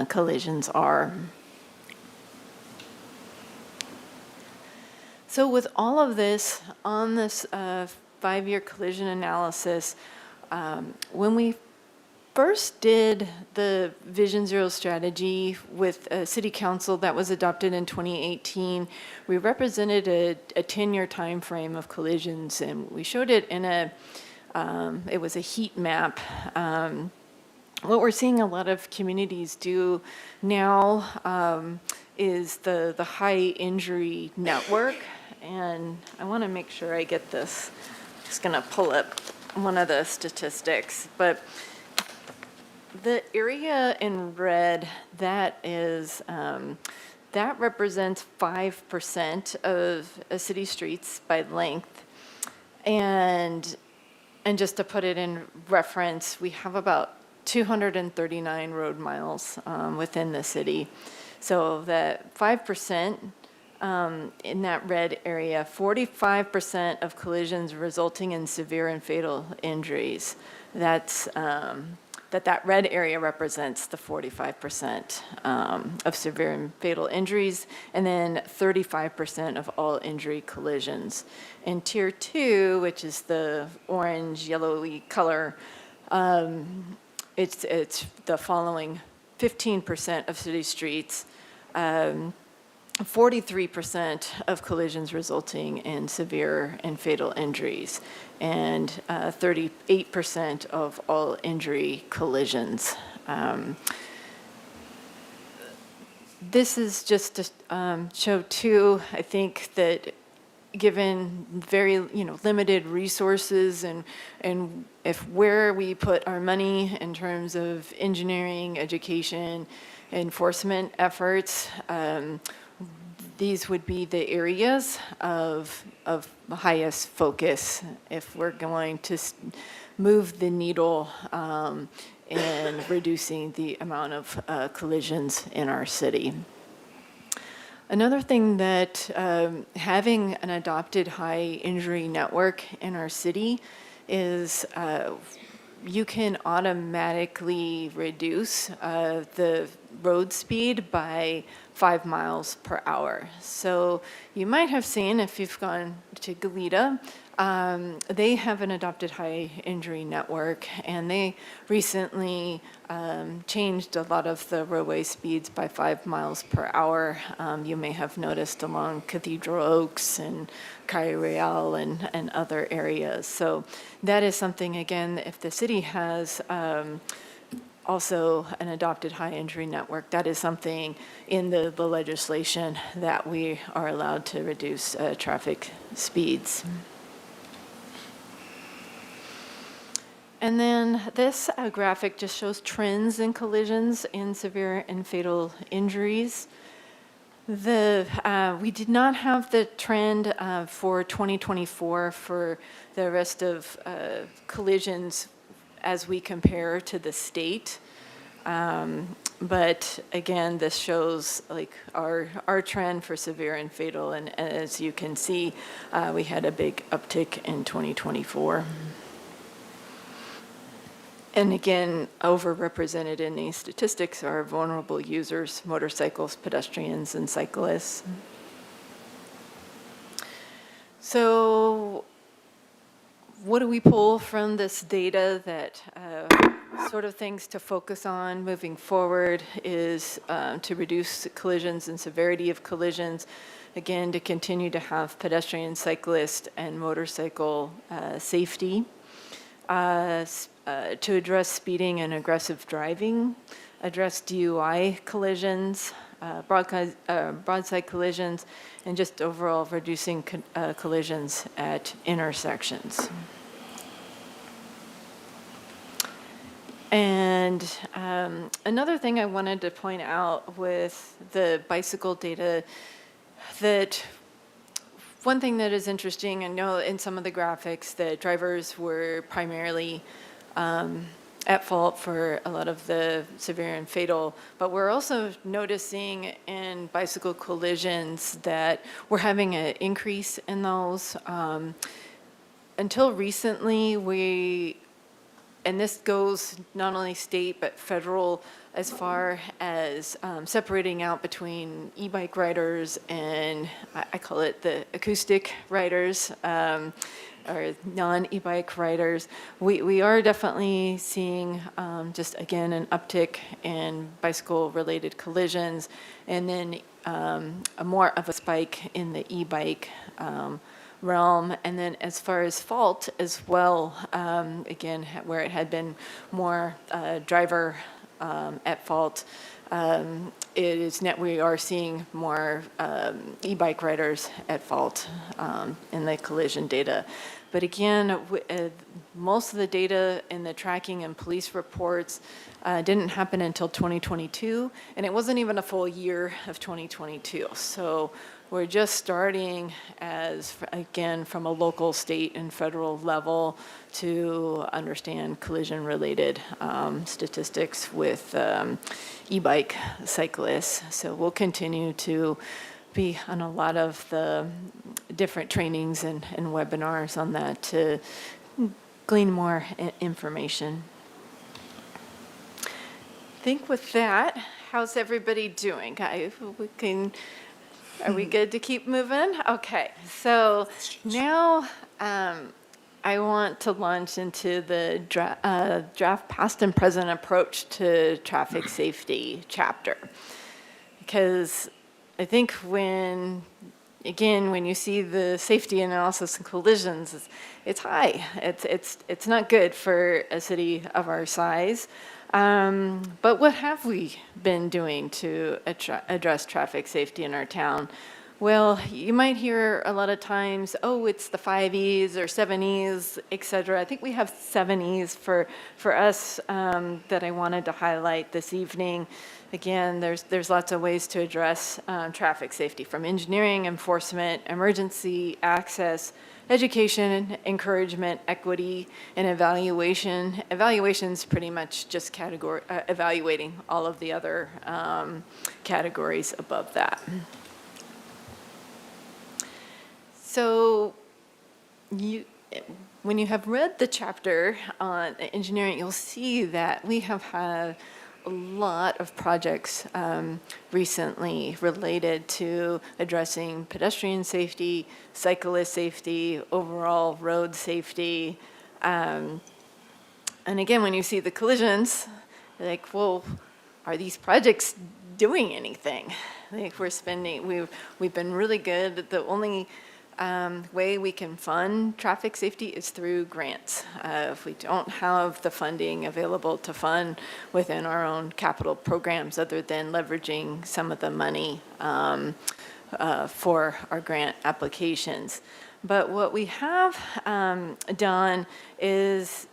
collisions are. So with all of this on this 5-year collision analysis, when we first did the Vision Zero strategy with City Council that was adopted in 2018, we represented a 10-year time frame of collisions, and we showed it in it was a heat map. What we're seeing a lot of communities do now is the high injury network, and I want to make sure I get this. Just going to pull up one of the statistics, but the area in red, that represents 5% of a city streets by length. And just to put it in reference, we have about 239 road miles within the city. So that 5%, in that red area, 45% of collisions resulting in severe and fatal injuries. That's that red area represents the 45% of severe and fatal injuries, and then 35% of all injury collisions. In Tier 2, which is the orange, yellowy color, it's the following: 15% of city streets, 43% of collisions resulting in severe and fatal injuries, and 38% of all injury collisions. This is just to show too, I think that given very limited resources and if where we put our money in terms of engineering, education, enforcement efforts, these would be the areas of highest focus if we're going to move the needle in reducing the amount of collisions in our city. Another thing that having an adopted high injury network in our city is you can automatically reduce the road speed by 5 miles per hour. So you might have seen, if you've gone to Goleta, they have an adopted high injury network, and they recently changed a lot of the roadway speeds by 5 miles per hour. You may have noticed along Cathedral Oaks and Calle Real and other areas. So that is something, again, if the city has also an adopted high injury network, that is something in the legislation that we are allowed to reduce traffic speeds. And then this graphic just shows trends in collisions in severe and fatal injuries. We did not have the trend for 2024 for the rest of collisions as we compare to the state. But again, this shows like our trend for severe and fatal. And as you can see, we had a big uptick in 2024. And again, overrepresented in these statistics are vulnerable users, motorcycles, pedestrians, and cyclists. So what do we pull from this data that sort of things to focus on moving forward is to reduce collisions and severity of collisions, again, to continue to have pedestrian, cyclist, and motorcycle safety. To address speeding and aggressive driving, address DUI collisions, broadside collisions, and just overall reducing collisions at intersections. And another thing I wanted to point out with the bicycle data, that one thing that is interesting, I know in some of the graphics that drivers were primarily at fault for a lot of the severe and fatal, but we're also noticing in bicycle collisions that we're having an increase in those. Until recently, and this goes not only state but federal, as far as separating out between e-bike riders and I call it the acoustic riders, or non-e-bike riders. We are definitely seeing just again an uptick in bicycle-related collisions, and then a more of a spike in the e-bike realm. And then as far as fault as well, again, where it had been more driver at fault, we are seeing more e-bike riders at fault in the collision data. But again, most of the data in the tracking and police reports didn't happen until 2022, and it wasn't even a full year of 2022. So we're just starting again, from a local, state, and federal level to understand collision-related statistics with e-bike cyclists. So we'll continue to be on a lot of the different trainings and webinars on that to glean more information. I think with that, how's everybody doing? Are we good to keep moving? Okay, so now I want to launch into the draft past and present approach to traffic safety chapter. Because I think when you see the safety analysis and collisions, it's high. It's not good for a city of our size. But what have we been doing to address traffic safety in our town? Well, you might hear a lot of times, oh, it's the 5 E's or 7 E's, et cetera. I think we have 7 E's for us that I wanted to highlight this evening. Again, there's lots of ways to address traffic safety, from engineering, enforcement, emergency access, education, encouragement, equity, and evaluation. Evaluation's pretty much just evaluating all of the other categories above that. So when you have read the chapter on engineering, you'll see that we have had a lot of projects recently related to addressing pedestrian safety, cyclist safety, overall road safety. And again, when you see the collisions, like, well, are these projects doing anything? Like, we've been really good. The only way we can fund traffic safety is through grants. If we don't have the funding available to fund within our own capital programs, other than leveraging some of the money for our grant applications. But what we have done is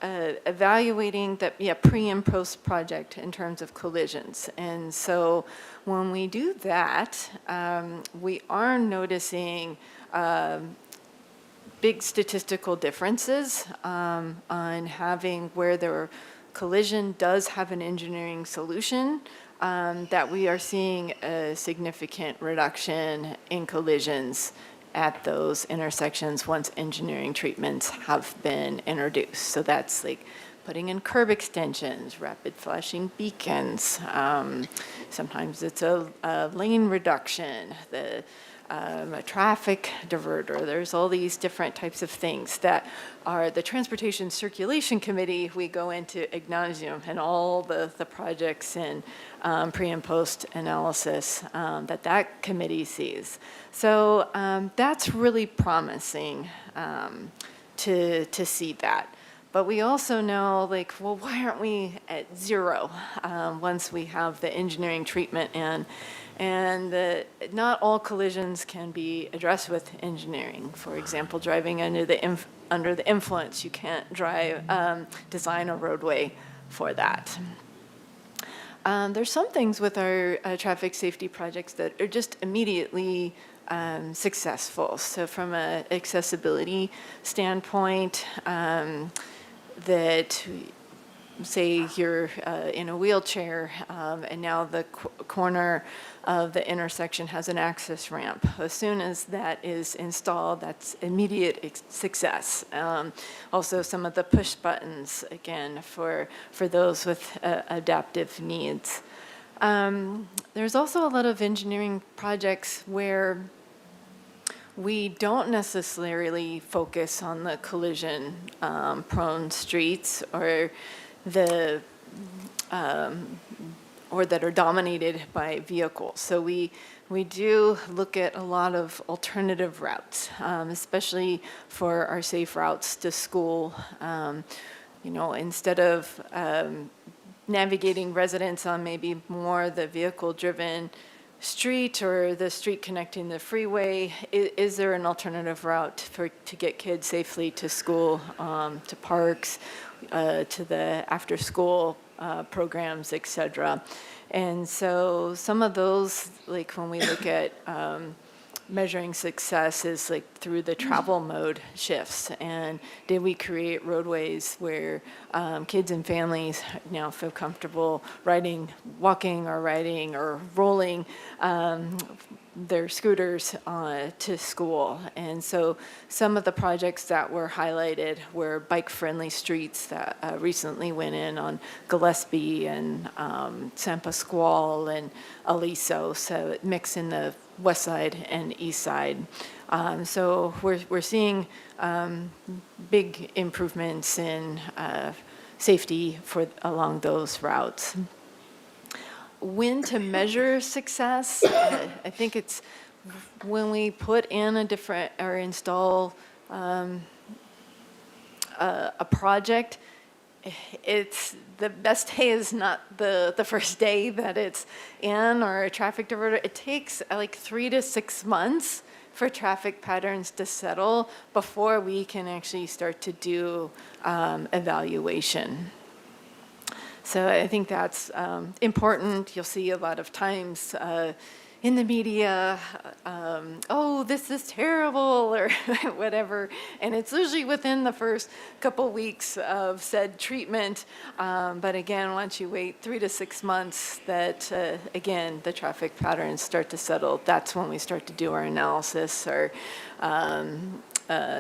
evaluating the pre and post project in terms of collisions. And so when we do that, we are noticing big statistical differences on having where the collision does have an engineering solution, that we are seeing a significant reduction in collisions at those intersections once engineering treatments have been introduced. So that's like putting in curb extensions, rapid flashing beacons. Sometimes it's a lane reduction, a traffic diverter. There's all these different types of things that are the Transportation Circulation Committee. We go into acknowledging and all the projects and pre and post analysis that committee sees. So that's really promising to see that. But we also know, like, well, why aren't we at zero once we have the engineering treatment in? And not all collisions can be addressed with engineering. For example, driving under the influence, you can't design a roadway for that. There's some things with our traffic safety projects that are just immediately successful. So from an accessibility standpoint, that say you're in a wheelchair and now the corner of the intersection has an access ramp. As soon as that is installed, that's immediate success. Also, some of the push buttons, again, for those with adaptive needs. There's also a lot of engineering projects where we don't necessarily focus on the collision prone streets or or that are dominated by vehicles. So we do look at a lot of alternative routes, especially for our safe routes to school. Instead of navigating residents on maybe more the vehicle-driven street or the street connecting the freeway, is there an alternative route to get kids safely to school, to parks, to the after-school programs, et cetera. And so some of those, like when we look at measuring success, is like through the travel mode shifts. And did we create roadways where kids and families now feel comfortable walking or riding or rolling their scooters to school? And so some of the projects that were highlighted were bike-friendly streets that recently went in on Gillespie and San Pasquale and Aliso, so it mixed in the west side and east side. So we're seeing big improvements in safety along those routes. When to measure success, I think it's when we put in install a project it's, the best day is not the first day that it's in or a traffic diverter. It takes like 3 to 6 months for traffic patterns to settle before we can actually start to do evaluation. So I think that's important. You'll see a lot of times in the media, oh, this is terrible, or whatever. And it's usually within the first couple weeks of said treatment. But again, once you wait 3 to 6 months, that, again, the traffic patterns start to settle. That's when we start to do our analysis, or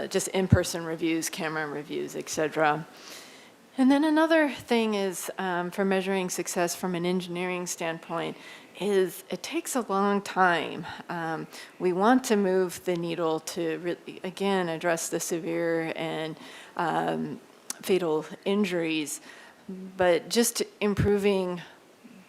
just in-person reviews, camera reviews, et cetera. And then another thing is, for measuring success from an engineering standpoint, is it takes a long time. We want to move the needle to, really, again, address the severe and fatal injuries, but just improving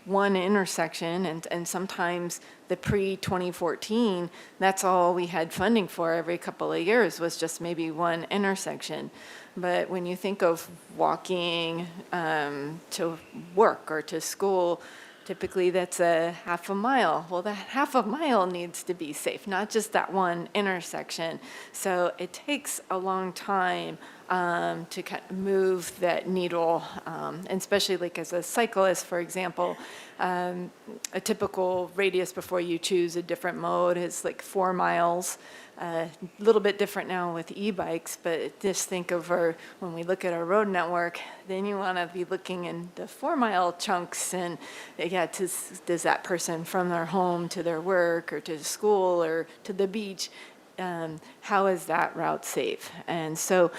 one intersection, and sometimes the pre-2014, that's all we had funding for every couple of years, was just maybe one intersection. But when you think of walking to work or to school, typically that's a half a mile. Well, that half a mile needs to be safe, not just that one intersection. So it takes a long time to kind of move that needle, and especially like as a cyclist, for example, a typical radius before you choose a different mode is like 4 miles. A little bit different now with e-bikes, but just think of when we look at our road network, then you want to be looking in the 4-mile chunks, and yeah, does that person from their home to their work or to school or to the beach, how is that route safe? And so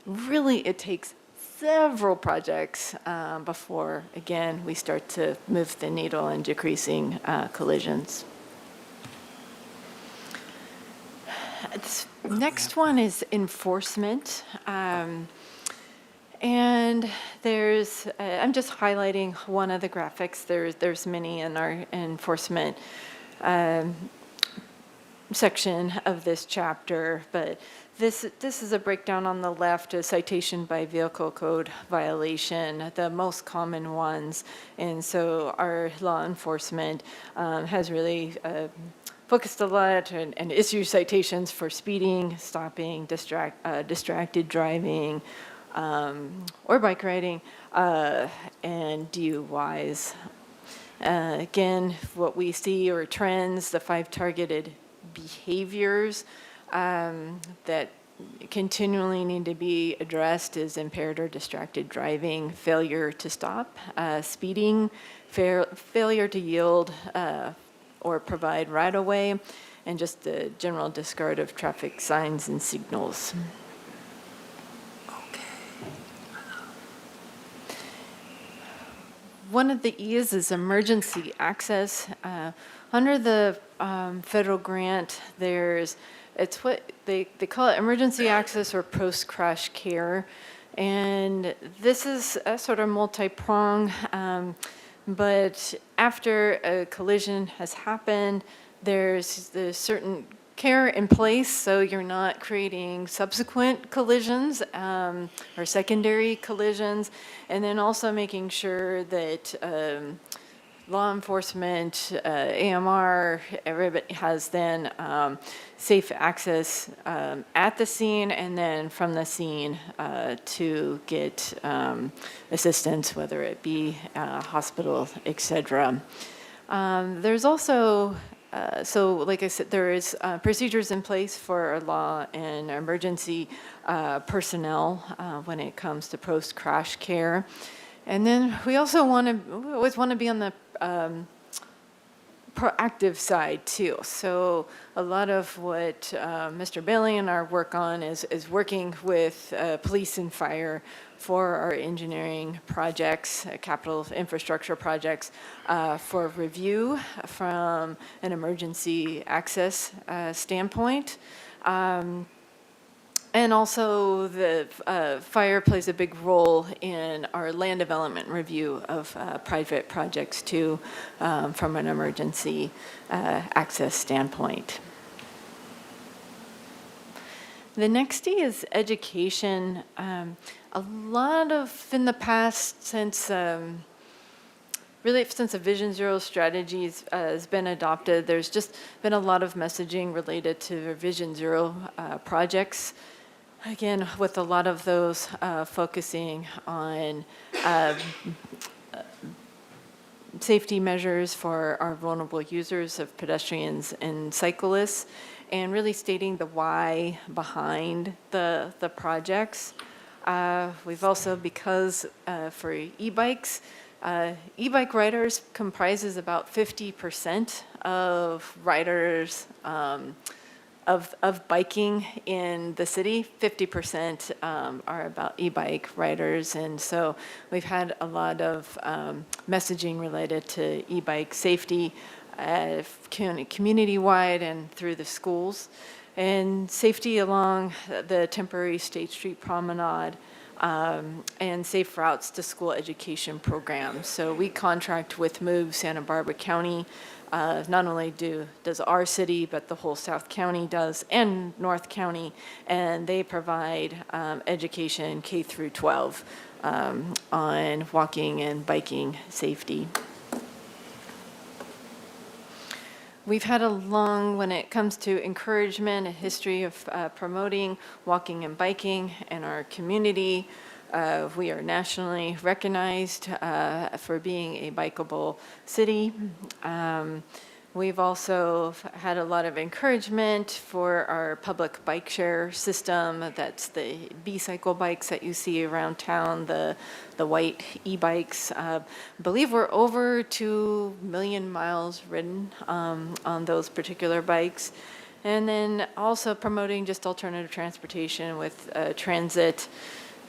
really it takes several projects before, again, we start to move the needle in decreasing collisions. This next one is enforcement. And there's, I'm just highlighting one of the graphics. There's many in our enforcement section of this chapter, but this is a breakdown on the left, a citation by vehicle code violation, the most common ones. And so our law enforcement has really focused a lot and issued citations for speeding, stopping, distracted driving, or bike riding, and DUIs. Again, what we see are trends, the 5 targeted behaviors that continually need to be addressed is impaired or distracted driving, failure to stop, speeding, failure to yield or provide right-of-way, and just the general discard of traffic signs and signals. One of the E's is emergency access. Under the federal grant, it's what they call it emergency access or post-crash care. And this is a sort of multi-prong, but after a collision has happened, there's certain care in place so you're not creating subsequent collisions or secondary collisions, and then also making sure that law enforcement, AMR, everybody has then safe access at the scene and then from the scene to get assistance, whether it be hospital, et cetera. There's also so like I said, there is procedures in place for law and emergency personnel when it comes to post-crash care. And then we also always want to be on the proactive side too. So a lot of what Mr. Bailey and our work on is working with police and fire for our engineering projects, capital infrastructure projects, for review from an emergency access standpoint. And also the fire plays a big role in our land development review of private projects too, from an emergency access standpoint. The next D is education. A lot of, in the past, since really since the Vision Zero strategies has been adopted, there's just been a lot of messaging related to Vision Zero projects. Again, with a lot of those focusing on safety measures for our vulnerable users of pedestrians and cyclists, and really stating the why behind the projects. We've also, because for e-bikes, e-bike riders comprises about 50% of riders of biking in the city. 50% are about e-bike riders, and so we've had a lot of messaging related to e-bike safety, community-wide and through the schools, and safety along the temporary State Street Promenade, and safe routes to school education programs. So we contract with MOVE Santa Barbara County. Not only does our city, but the whole South County does, and North County, and they provide education K through 12 on walking and biking safety. We've had a long, when it comes to encouragement, a history of promoting walking and biking in our community. We are nationally recognized for being a bikeable city. We've also had a lot of encouragement for our public bike share system. That's the B-cycle bikes that you see around town, the white e-bikes. I believe we're over 2 million miles ridden on those particular bikes. And then also promoting just alternative transportation with transit.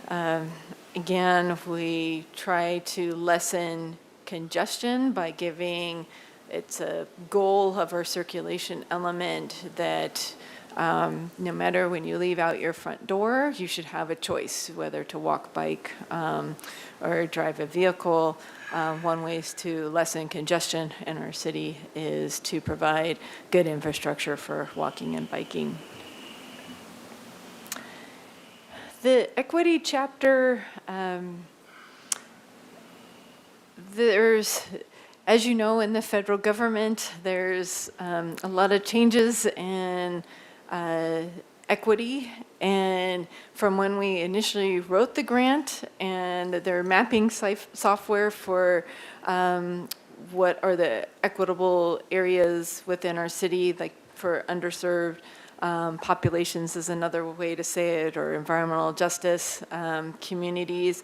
Again, we try to lessen congestion by giving, it's a goal of our circulation element that no matter when you leave out your front door, you should have a choice whether to walk, bike, or drive a vehicle. One way to lessen congestion in our city is to provide good infrastructure for walking and biking. The equity chapter, there's, as you know, in the federal government, there's a lot of changes in equity. And from when we initially wrote the grant and their mapping software for what are the equitable areas within our city, like for underserved populations is another way to say it, or environmental justice communities,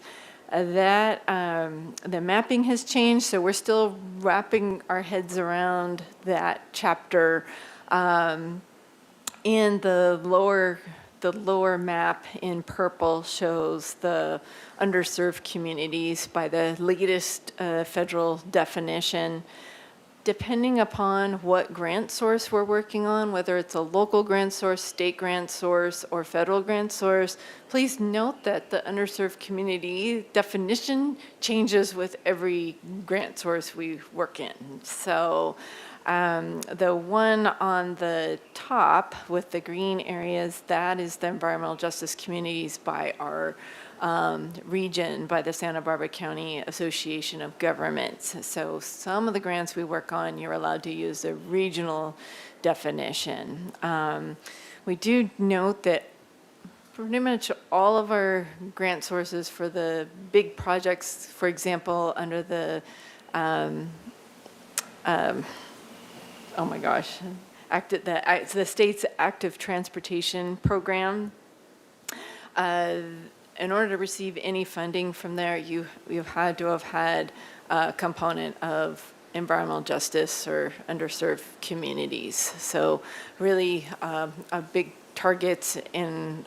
that the mapping has changed, so we're still wrapping our heads around that chapter. In the lower map in purple shows the underserved communities by the latest federal definition. Depending upon what grant source we're working on, whether it's a local grant source, state grant source, or federal grant source, please note that the underserved community definition changes with every grant source we work in. So the one on the top with the green areas, that is the environmental justice communities by our region, by the Santa Barbara County Association of Governments. So some of the grants we work on, you're allowed to use the regional definition. We do note that pretty much all of our grant sources for the big projects, for example, under the, oh my gosh, the state's active transportation program, in order to receive any funding from there, you've had to have had a component of environmental justice or underserved communities. So really a big targets in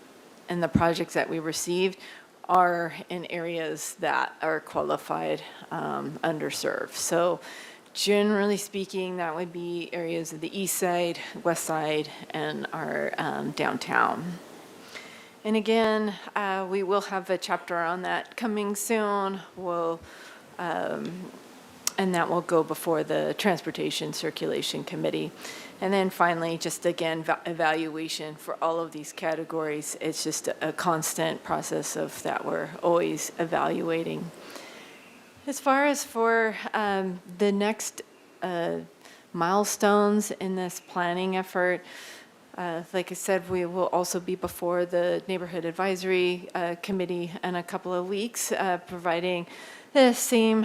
the projects that we received are in areas that are qualified underserved. So generally speaking, that would be areas of the east side, west side, and our downtown. And again, we will have a chapter on that coming soon. We'll And that will go before the Transportation Circulation Committee. And then finally, just again, evaluation for all of these categories. It's just a constant process of that we're always evaluating. As far as for the next milestones in this planning effort, like I said, we will also be before the Neighborhood Advisory Committee in a couple of weeks, providing the same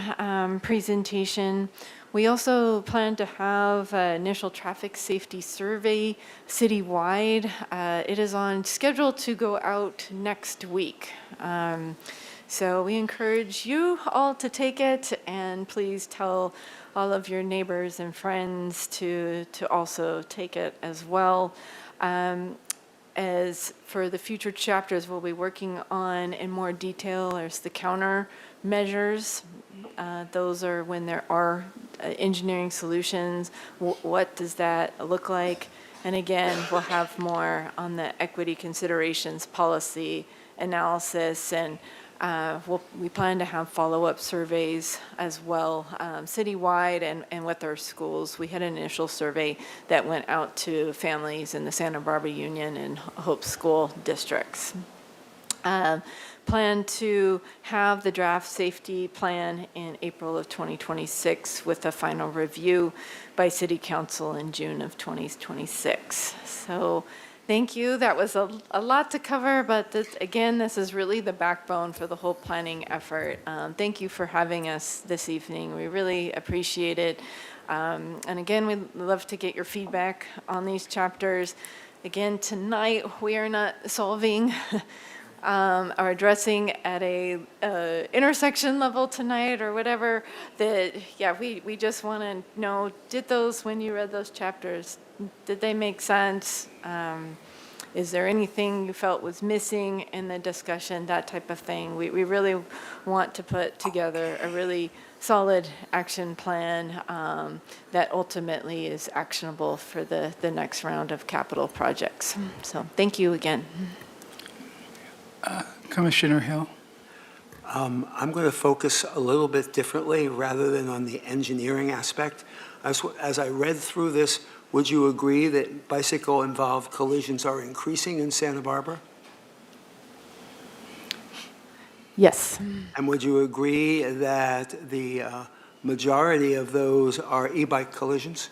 presentation. We also plan to have an initial traffic safety survey citywide. It is on schedule to go out next week. So we encourage you all to take it, and please tell all of your neighbors and friends to also take it as well. As for the future chapters, we'll be working on in more detail is the countermeasures. Those are when there are engineering solutions. What does that look like? And again, we'll have more on the equity considerations policy analysis, and we plan to have follow-up surveys as well, citywide and with our schools. We had an initial survey that went out to families in the Santa Barbara Union and Hope School districts. Plan to have the draft safety plan in April of 2026 with a final review by City Council in June of 2026. So thank you. That was a lot to cover, but this is really the backbone for the whole planning effort. Thank you for having us this evening. We really appreciate it. And again, we'd love to get your feedback on these chapters. Again, tonight, we are not solving or addressing at a intersection level tonight or whatever. We just want to know, did those, when you read those chapters, did they make sense? Is there anything you felt was missing in the discussion, that type of thing? We really want to put together a really solid action plan that ultimately is actionable for the next round of capital projects. So thank you again. Commissioner Hill? I'm going to focus a little bit differently rather than on the engineering aspect. As I read through this, would you agree that bicycle-involved collisions are increasing in Santa Barbara? Yes. And would you agree that the majority of those are e-bike collisions?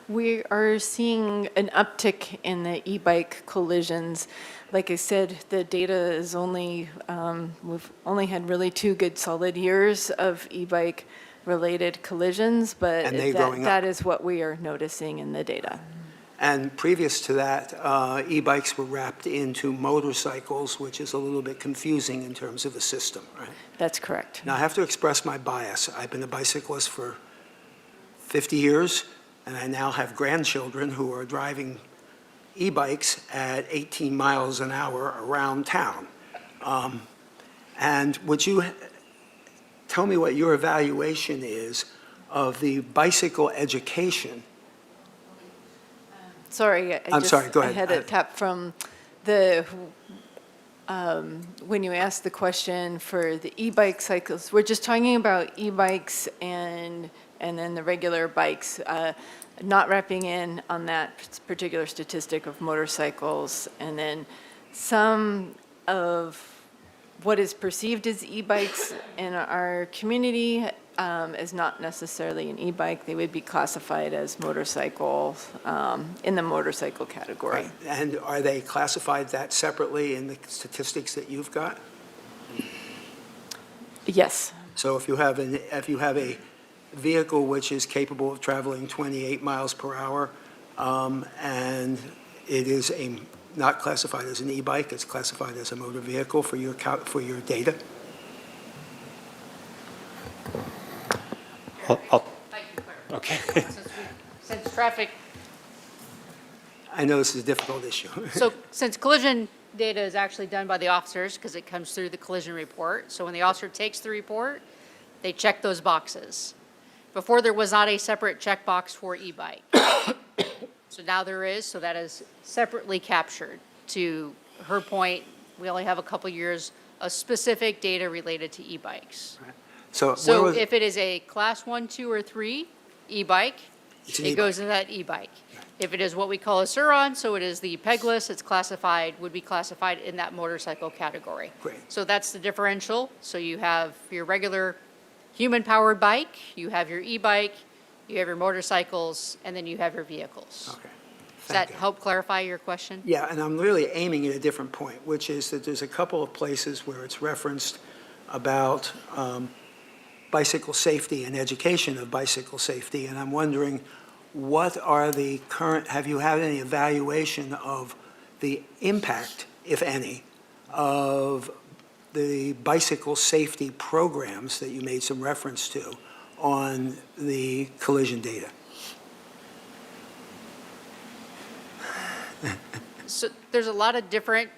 We are seeing an uptick in the e-bike collisions. Like I said, the data is only, we've only had really 2 good solid years of e-bike related collisions, but And they're going up. that is what we are noticing in the data. And previous to that, e-bikes were wrapped into motorcycles, which is a little bit confusing in terms of the system, right? That's correct. Now, I have to express my bias. I've been a bicyclist for 50 years, and I now have grandchildren who are driving e-bikes at 18 miles an hour around town. And would you tell me what your evaluation is of the bicycle education? Sorry, I'm sorry, go ahead. I had a tap from the, when you asked the question for the e-bike cycles, we're just talking about e-bikes and then the regular bikes, not wrapping in on that particular statistic of motorcycles. And then some of what is perceived as e-bikes in our community is not necessarily an e-bike. They would be classified as motorcycles in the motorcycle category. Right. And are they classified that separately in the statistics that you've got? Yes. So if you have a vehicle which is capable of traveling 28 miles per hour, and it is not classified as an e-bike, it's classified as a motor vehicle for your data? Okay. Since traffic, I know this is a difficult issue. so since collision data is actually done by the officers, because it comes through the collision report, so when the officer takes the report, they check those boxes. Before, there was not a separate checkbox for e-bike. So now there is, so that is separately captured. To her point, we only have a couple years of specific data related to e-bikes. So where So was, if it is a class 1, 2, or 3 e-bike, It's an it goes e-bike. in that e-bike. If it is what we call a Suron, so it is the pegless, it's classified, would be classified in that motorcycle category. Great. So that's the differential. So you have your regular human-powered bike, you have your e-bike, you have your motorcycles, and then you have your vehicles. okay. Does that Thank you. help clarify your question? Yeah, and I'm really aiming at a different point, which is that there's a couple of places where it's referenced about bicycle safety and education of bicycle safety, and I'm wondering, what are the current, have you had any evaluation of the impact, if any, of the bicycle safety programs that you made some reference to on the collision data? So there's a lot of different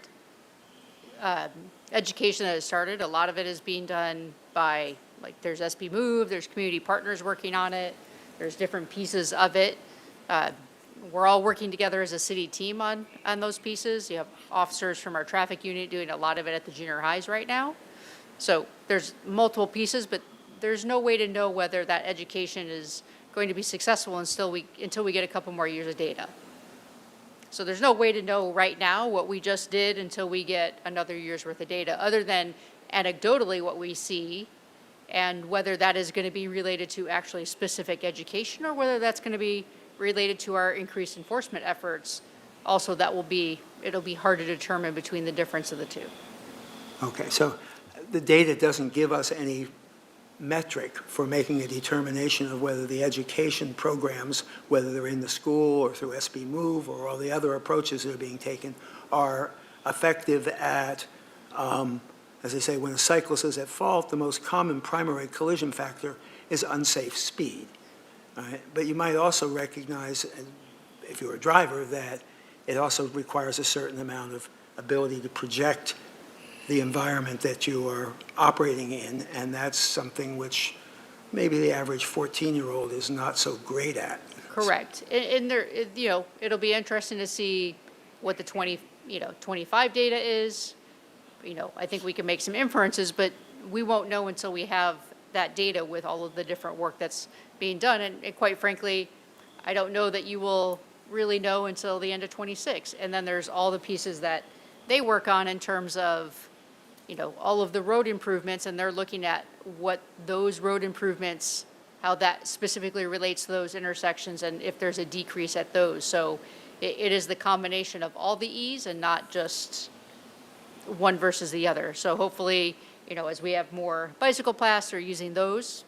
education that has started. A lot of it is being done by, like, there's SB Move, there's community partners working on it, there's different pieces of it. We're all working together as a city team on those pieces. You have officers from our traffic unit doing a lot of it at the junior highs right now. So there's multiple pieces, but there's no way to know whether that education is going to be successful until we get a couple more years of data. So there's no way to know right now what we just did until we get another year's worth of data, other than anecdotally what we see, and whether that is going to be related to actually specific education or whether that's going to be related to our increased enforcement efforts. Also, it'll be hard to determine between the difference of the two. Okay, so the data doesn't give us any metric for making a determination of whether the education programs, whether they're in the school or through SB Move or all the other approaches that are being taken, are effective at, as they say, when a cyclist is at fault, the most common primary collision factor is unsafe speed. All right? But you might also recognize, if you're a driver, that it also requires a certain amount of ability to project the environment that you are operating in, and that's something which maybe the average 14-year-old is not so great at. Correct. And there, it'll be interesting to see what the 25 data is. I think we can make some inferences, but we won't know until we have that data with all of the different work that's being done. And quite frankly, I don't know that you will really know until the end of 26. And then there's all the pieces that they work on in terms of, all of the road improvements, and they're looking at what those road improvements, how that specifically relates to those intersections, and if there's a decrease at those. So it is the combination of all the E's and not just one versus the other. So hopefully, as we have more bicycle paths, they're using those,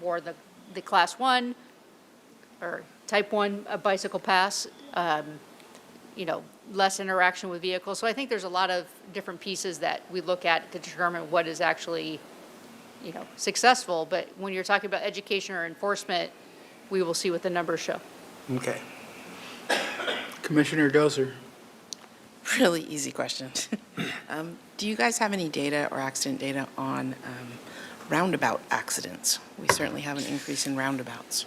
more the class 1 or type 1 bicycle paths, less interaction with vehicles. So I think there's a lot of different pieces that we look at to determine what is actually, successful. But when you're talking about education or enforcement, we will see what the numbers show. Okay. Commissioner Dozer. Really easy question. Do you guys have any data or accident data on roundabout accidents? We certainly have an increase in roundabouts.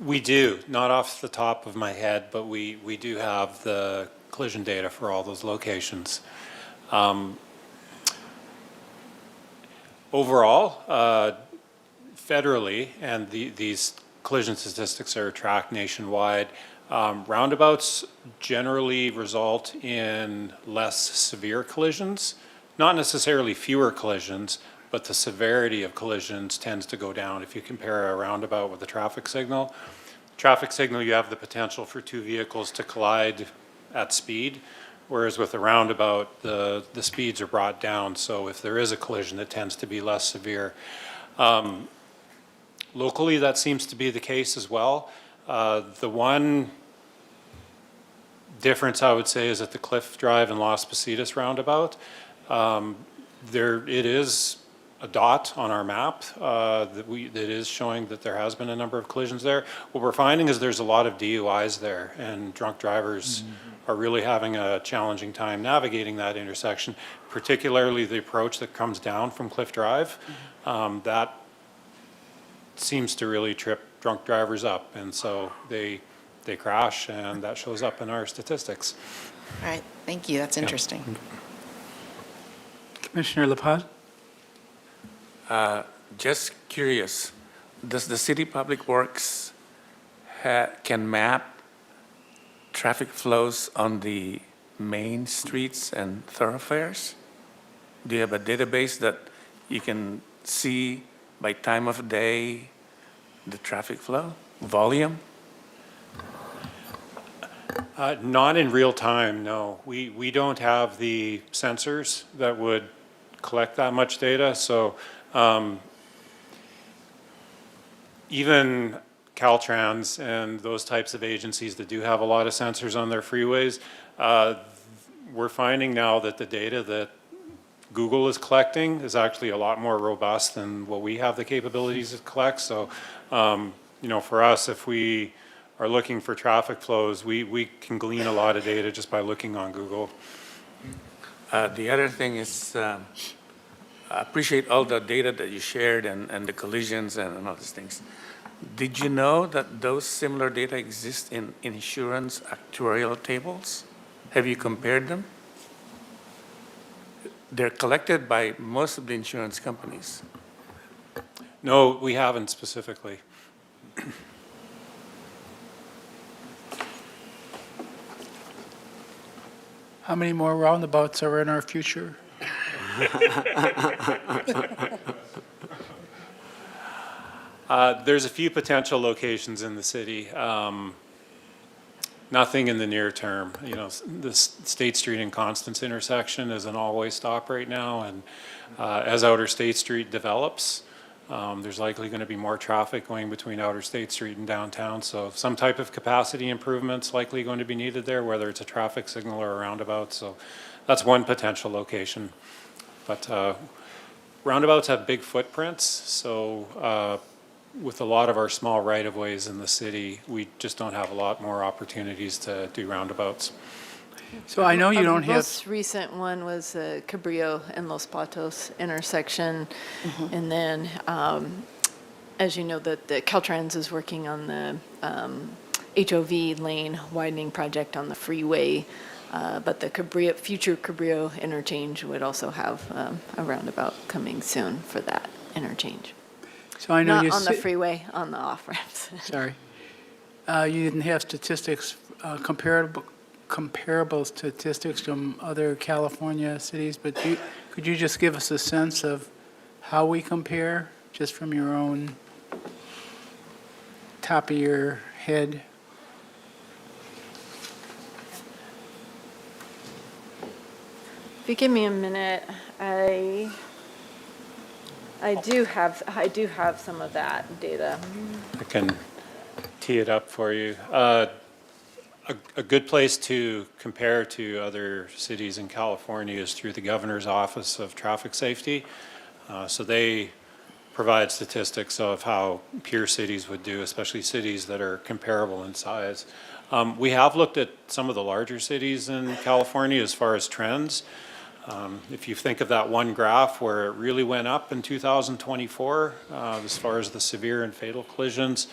We do, not off the top of my head, but we do have the collision data for all those locations. Overall, federally, and these collision statistics are tracked nationwide, roundabouts generally result in less severe collisions, not necessarily fewer collisions, but the severity of collisions tends to go down. If you compare a roundabout with a traffic signal, you have the potential for two vehicles to collide at speed, whereas with a roundabout, the speeds are brought down. So if there is a collision, it tends to be less severe. Locally, that seems to be the case as well. The one difference I would say is at the Cliff Drive and Las Positas roundabout. It is a dot on our map that is showing that there has been a number of collisions there. What we're finding is there's a lot of DUIs there, and drunk drivers are really having a challenging time navigating that intersection, particularly the approach that comes down from Cliff Drive. That seems to really trip drunk drivers up, and so they crash, and that shows up in our statistics. All right, thank you. That's interesting. Commissioner LaPaz? Just curious, does the City Public Works can map traffic flows on the main streets and thoroughfares? Do you have a database that you can see by time of day the traffic flow, volume? Not in real time, no. We don't have the sensors that would collect that much data, so even Caltrans and those types of agencies that do have a lot of sensors on their freeways, we're finding now that the data that Google is collecting is actually a lot more robust than what we have the capabilities to collect. So, you know, for us, if we are looking for traffic flows, we can glean a lot of data just by looking on Google. The other thing is, I appreciate all the data that you shared and the collisions and all these things. Did you know that those similar data exist in insurance actuarial tables? Have you compared them? They're collected by most of the insurance companies. No, we haven't specifically. How many more roundabouts are in our future? There's a few potential locations in the city. Nothing in the near term. You know, the State Street and Constance intersection is an all-way stop right now, and as Outer State Street develops, there's likely going to be more traffic going between Outer State Street and downtown, so some type of capacity improvement's likely going to be needed there, whether it's a traffic signal or a roundabout, so that's one potential location. But roundabouts have big footprints, so with a lot of our small right-of-ways in the city, we just don't have a lot more opportunities to do roundabouts. So I know you don't The have, most recent one was Cabrillo and Los Patos intersection. And then, as you know, the Caltrans is working on the HOV lane widening project on the freeway. But the future Cabrillo interchange would also have a roundabout coming soon for that interchange. so I know Not you on the said- freeway, on the off-ramps. Sorry. You didn't have statistics, comparable statistics from other California cities, but could you just give us a sense of how we compare, just from your own top of your head? If you give me a minute, I do have some of that data. I can tee it up for you. A good place to compare to other cities in California is through the Governor's Office of Traffic Safety. So they provide statistics of how peer cities would do, especially cities that are comparable in size. We have looked at some of the larger cities in California as far as trends. If you think of that one graph where it really went up in 2024, as far as the severe and fatal collisions,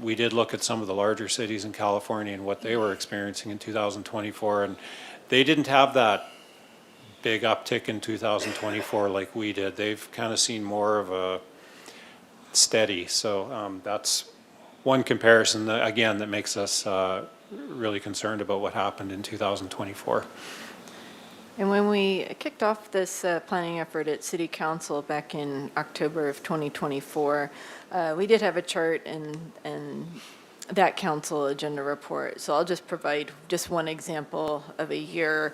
we did look at some of the larger cities in California and what they were experiencing in 2024, and they didn't have that big uptick in 2024 like we did. They've kind of seen more of a steady, so that's one comparison, that, again, that makes us really concerned about what happened in 2024. And when we kicked off this planning effort at City Council back in October of 2024, we did have a chart in that council agenda report. So I'll just provide just one example of a year.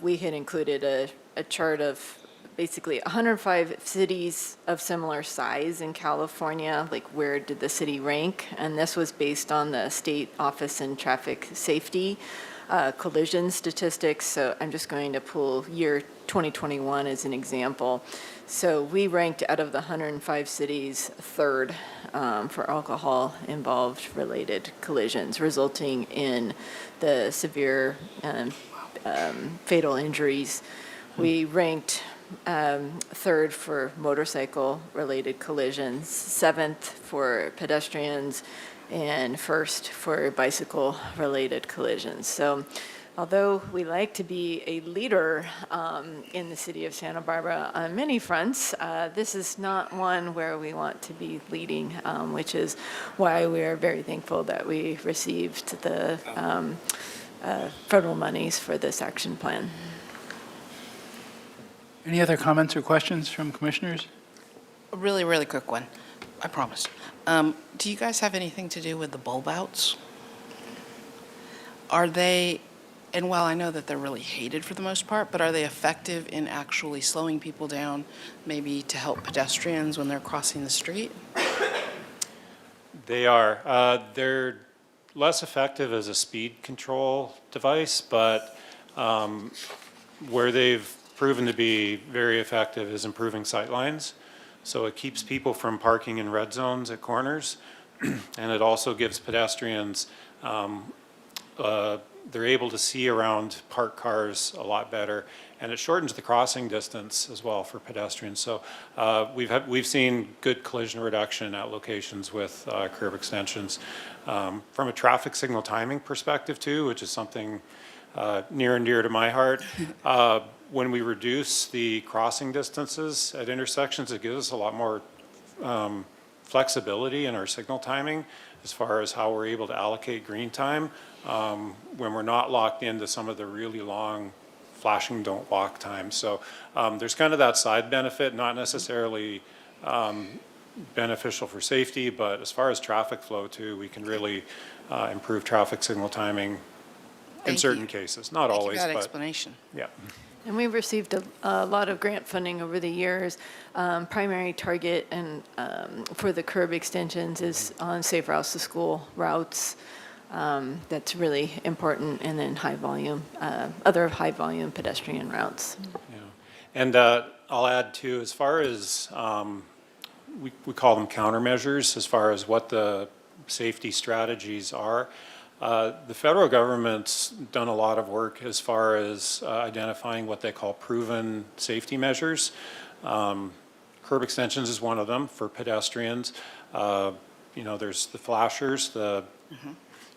We had included a chart of basically 105 cities of similar size in California, like where did the city rank? And this was based on the State Office in Traffic Safety collision statistics. So I'm just going to pull year 2021 as an example. So we ranked out of the 105 cities third for alcohol-involved related collisions, resulting in the severe and fatal injuries. We ranked third for motorcycle-related collisions, seventh for pedestrians, and first for bicycle-related collisions. So although we like to be a leader in the city of Santa Barbara on many fronts, this is not one where we want to be leading, which is why we are very thankful that we received the federal monies for this action plan. Any other comments or questions from commissioners? A really, really quick one, I promise. Do you guys have anything to do with the bulb outs? Are they, and while I know that they're really hated for the most part, but are they effective in actually slowing people down, maybe to help pedestrians when they're crossing the street? They are. They're less effective as a speed control device, but where they've proven to be very effective is improving sight lines. So it keeps people from parking in red zones at corners, and it also gives pedestrians, they're able to see around parked cars a lot better, and it shortens the crossing distance as well for pedestrians. So we've seen good collision reduction at locations with curb extensions. From a traffic signal timing perspective too, which is something near and dear to my heart, when we reduce the crossing distances at intersections, it gives us a lot more flexibility in our signal timing as far as how we're able to allocate green time when we're not locked into some of the really long flashing don't walk times. So there's kind of that side benefit, not necessarily beneficial for safety, but as far as traffic flow too, we can really improve traffic signal timing in certain cases, not always, Thank you for that but explanation. yeah. And we've received a lot of grant funding over the years. Primary target and for the curb extensions is on safe routes to school routes. That's really important, and then other high volume pedestrian routes. Yeah. And I'll add too, as far as we call them countermeasures, as far as what the safety strategies are. The federal government's done a lot of work as far as identifying what they call proven safety measures. Curb extensions is one of them for pedestrians. There's the flashers,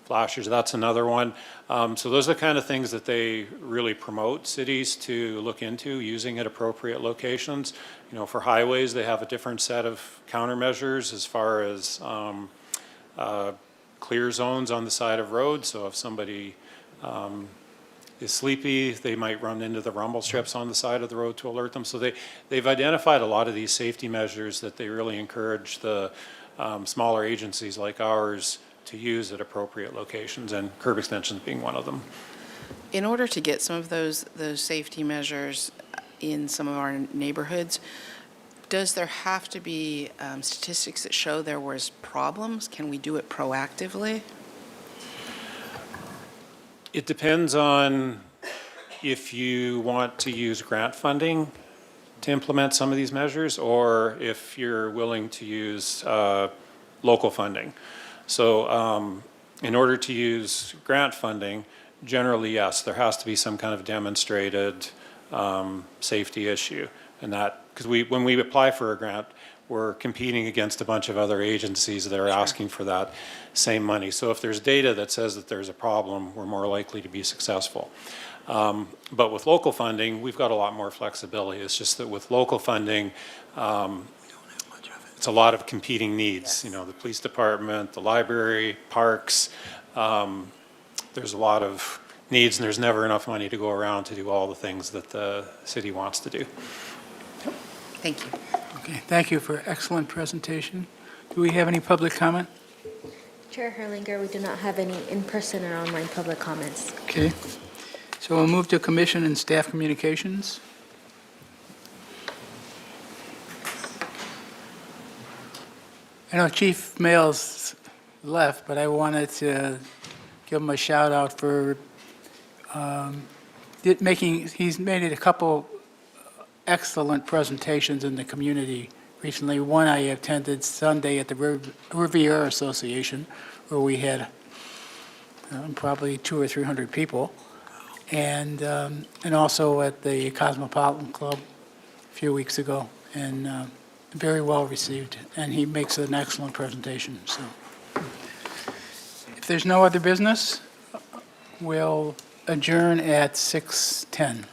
flashers, that's another one. So those are the kind of things that they really promote cities to look into using at appropriate locations. For highways, they have a different set of countermeasures as far as clear zones on the side of roads. So if somebody is sleepy, they might run into the rumble strips on the side of the road to alert them. So they've identified a lot of these safety measures that they really encourage the smaller agencies like ours to use at appropriate locations, and curb extensions being one of them. In order to get some of those safety measures in some of our neighborhoods, does there have to be statistics that show there was problems? Can we do it proactively? It depends on if you want to use grant funding to implement some of these measures, or if you're willing to use local funding. So in order to use grant funding, generally, yes, there has to be some kind of demonstrated safety issue. And that, because when we apply for a grant, we're competing against a bunch of other agencies that are asking for that same money. So if there's data that says that there's a problem, we're more likely to be successful. But with local funding, we've got a lot more flexibility. It's just that with local funding, it's a lot of competing needs. The police department, the library, parks, there's a lot of needs, and there's never enough money to go around to do all the things that the city wants to do. Thank you. Okay, thank you for excellent presentation. Do we have any public comment? Chair Herlinger, we do not have any in-person or online public comments. Okay, so we'll move to commission and staff communications. I know Chief Mails left, but I wanted to give him a shout out for he's made it a couple excellent presentations in the community recently. One I attended Sunday at the Riviera Association, where we had probably 200 or 300 people, and also at the Cosmopolitan Club a few weeks ago, and very well received. And he makes an excellent presentation. So, if there's no other business, we'll adjourn at 6:10.